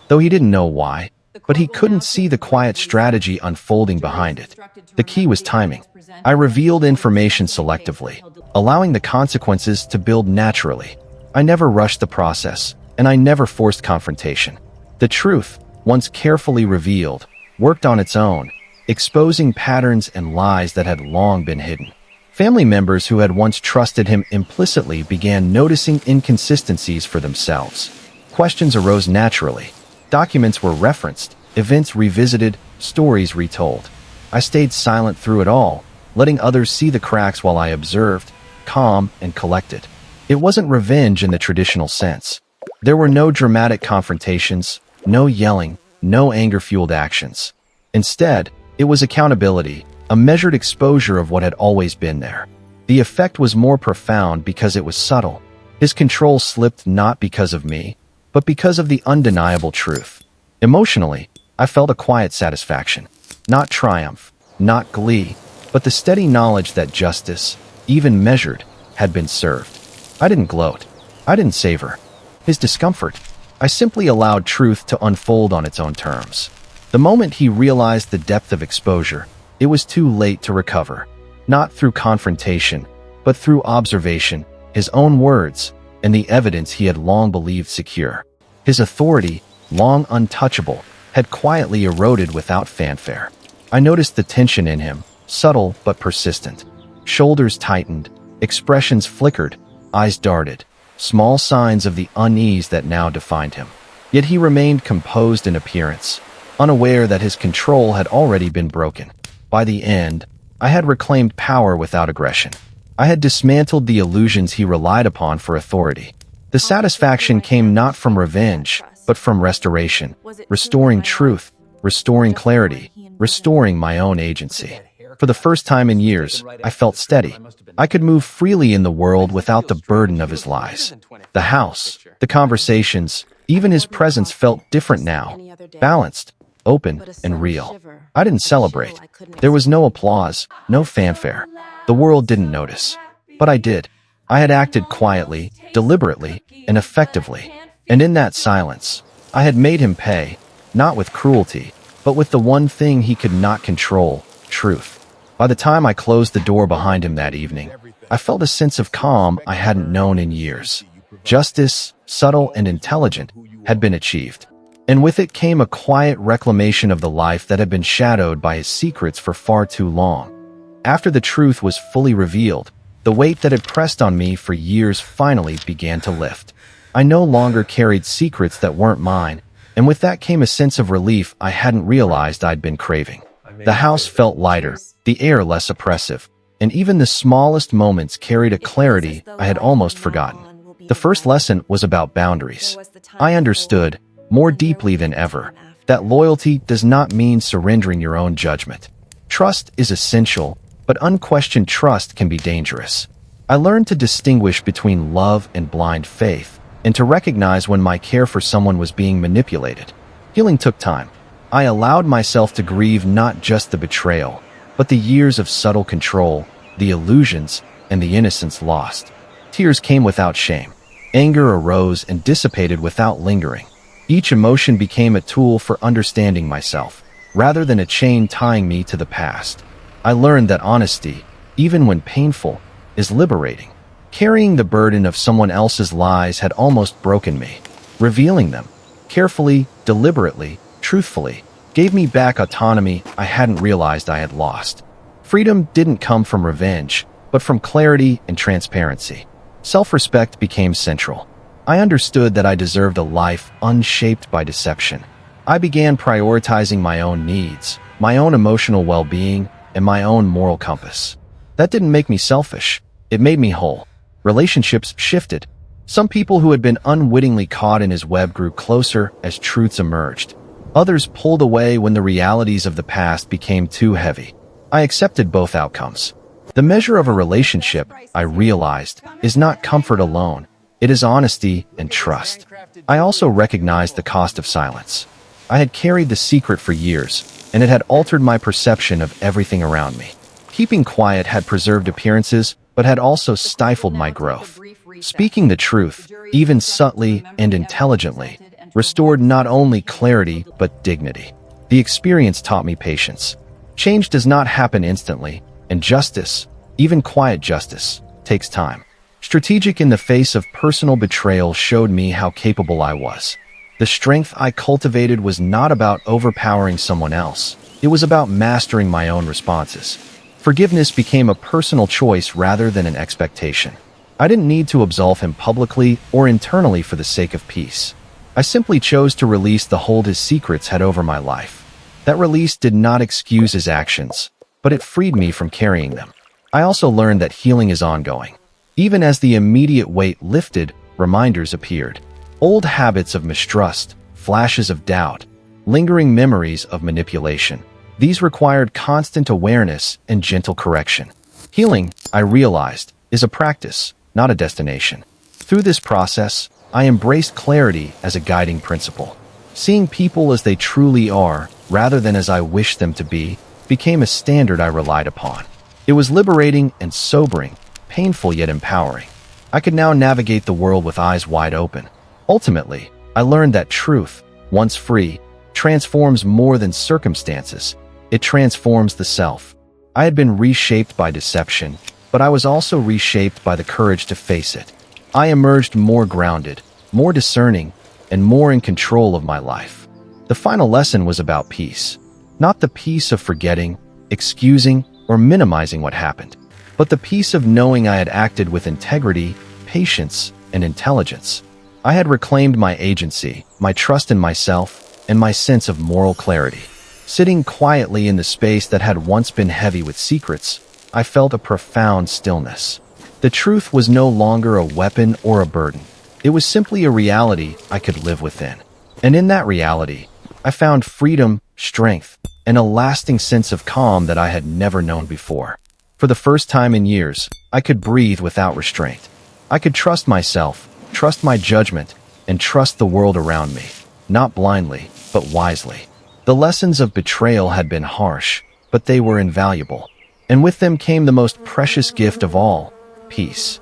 though he didn't know why, but he couldn't see the quiet strategy unfolding behind it. The key was timing. I revealed information selectively, allowing the consequences to build naturally. I never rushed the process, and I never forced confrontation. The truth, once carefully revealed, worked on its own, exposing patterns and lies that had long been hidden. Family members who had once trusted him implicitly began noticing inconsistencies for themselves. Questions arose naturally. Documents were referenced, events revisited, stories retold. I stayed silent through it all, letting others see the cracks while I observed, calm and collected. It wasn't revenge in the traditional sense. There were no dramatic confrontations, no yelling, no anger-fueled actions. Instead, it was accountability, a measured exposure of what had always been there. The effect was more profound because it was subtle. His control slipped not because of me, but because of the undeniable truth. Emotionally, I felt a quiet satisfaction. Not triumph, not glee, but the steady knowledge that justice, even measured, had been served. I didn't gloat. I didn't savor his discomfort. I simply allowed truth to unfold on its own terms. The moment he realized the depth of exposure, it was too late to recover. Not through confrontation, but through observation, his own words, and the evidence he had long believed secure. His authority, long untouchable, had quietly eroded without fanfare. I noticed the tension in him, subtle but persistent. Shoulders tightened, expressions flickered, eyes darted, small signs of the unease that now defined him. Yet he remained composed in appearance, unaware that his control had already been broken. By the end, I had reclaimed power without aggression. I had dismantled the illusions he relied upon for authority. The satisfaction came not from revenge, but from restoration, restoring truth, restoring clarity, restoring my own agency. For the first time in years, I felt steady. I could move freely in the world without the burden of his lies. The house, the conversations, even his presence felt different now, balanced, open, and real. I didn't celebrate. There was no applause, no fanfare. The world didn't notice. But I did. I had acted quietly, deliberately, and effectively. And in that silence, I had made him pay, not with cruelty, but with the one thing he could not control, truth. By the time I closed the door behind him that evening, I felt a sense of calm I hadn't known in years. Justice, subtle and intelligent, had been achieved. And with it came a quiet reclamation of the life that had been shadowed by his secrets for far too long. After the truth was fully revealed, the weight that had pressed on me for years finally began to lift. I no longer carried secrets that weren't mine, and with that came a sense of relief I hadn't realized I'd been craving. The house felt lighter, the air less oppressive, and even the smallest moments carried a clarity I had almost forgotten. The first lesson was about boundaries. I understood, more deeply than ever, that loyalty does not mean surrendering your own judgment. Trust is essential, but unquestioned trust can be dangerous. I learned to distinguish between love and blind faith, and to recognize when my care for someone was being manipulated. Healing took time. I allowed myself to grieve not just the betrayal, but the years of subtle control, the illusions, and the innocence lost. Tears came without shame. Anger arose and dissipated without lingering. Each emotion became a tool for understanding myself, rather than a chain tying me to the past. I learned that honesty, even when painful, is liberating. Carrying the burden of someone else's lies had almost broken me. Revealing them, carefully, deliberately, truthfully, gave me back autonomy I hadn't realized I had lost. Freedom didn't come from revenge, but from clarity and transparency. Self-respect became central. I understood that I deserved a life unshaped by deception. I began prioritizing my own needs, my own emotional well-being, and my own moral compass. That didn't make me selfish. It made me whole. Relationships shifted. Some people who had been unwittingly caught in his web grew closer as truths emerged. Others pulled away when the realities of the past became too heavy. I accepted both outcomes. The measure of a relationship, I realized, is not comfort alone. It is honesty and trust. I also recognized the cost of silence. I had carried the secret for years, and it had altered my perception of everything around me. Keeping quiet had preserved appearances, but had also stifled my growth. Speaking the truth, even subtly and intelligently, restored not only clarity but dignity. The experience taught me patience. Change does not happen instantly, and justice, even quiet justice, takes time. Strategic in the face of personal betrayal showed me how capable I was. The strength I cultivated was not about overpowering someone else. It was about mastering my own responses. Forgiveness became a personal choice rather than an expectation. I didn't need to absolve him publicly or internally for the sake of peace. I simply chose to release the hold his secrets had over my life. That release did not excuse his actions, but it freed me from carrying them. I also learned that healing is ongoing. Even as the immediate weight lifted, reminders appeared. Old habits of mistrust, flashes of doubt, lingering memories of manipulation. These required constant awareness and gentle correction. Healing, I realized, is a practice, not a destination. Through this process, I embraced clarity as a guiding principle. Seeing people as they truly are, rather than as I wished them to be, became a standard I relied upon. It was liberating and sobering, painful yet empowering. I could now navigate the world with eyes wide open. Ultimately, I learned that truth, once free, transforms more than circumstances. It transforms the self. I had been reshaped by deception, but I was also reshaped by the courage to face it. I emerged more grounded, more discerning, and more in control of my life. The final lesson was about peace. Not the peace of forgetting, excusing, or minimizing what happened, but the peace of knowing I had acted with integrity, patience, and intelligence. I had reclaimed my agency, my trust in myself, and my sense of moral clarity. Sitting quietly in the space that had once been heavy with secrets, I felt a profound stillness. The truth was no longer a weapon or a burden. It was simply a reality I could live within. And in that reality, I found freedom, strength, and a lasting sense of calm that I had never known before. For the first time in years, I could breathe without restraint. I could trust myself, trust my judgment, and trust the world around me, not blindly, but wisely. The lessons of betrayal had been harsh, but they were invaluable. And with them came the most precious gift of all, peace.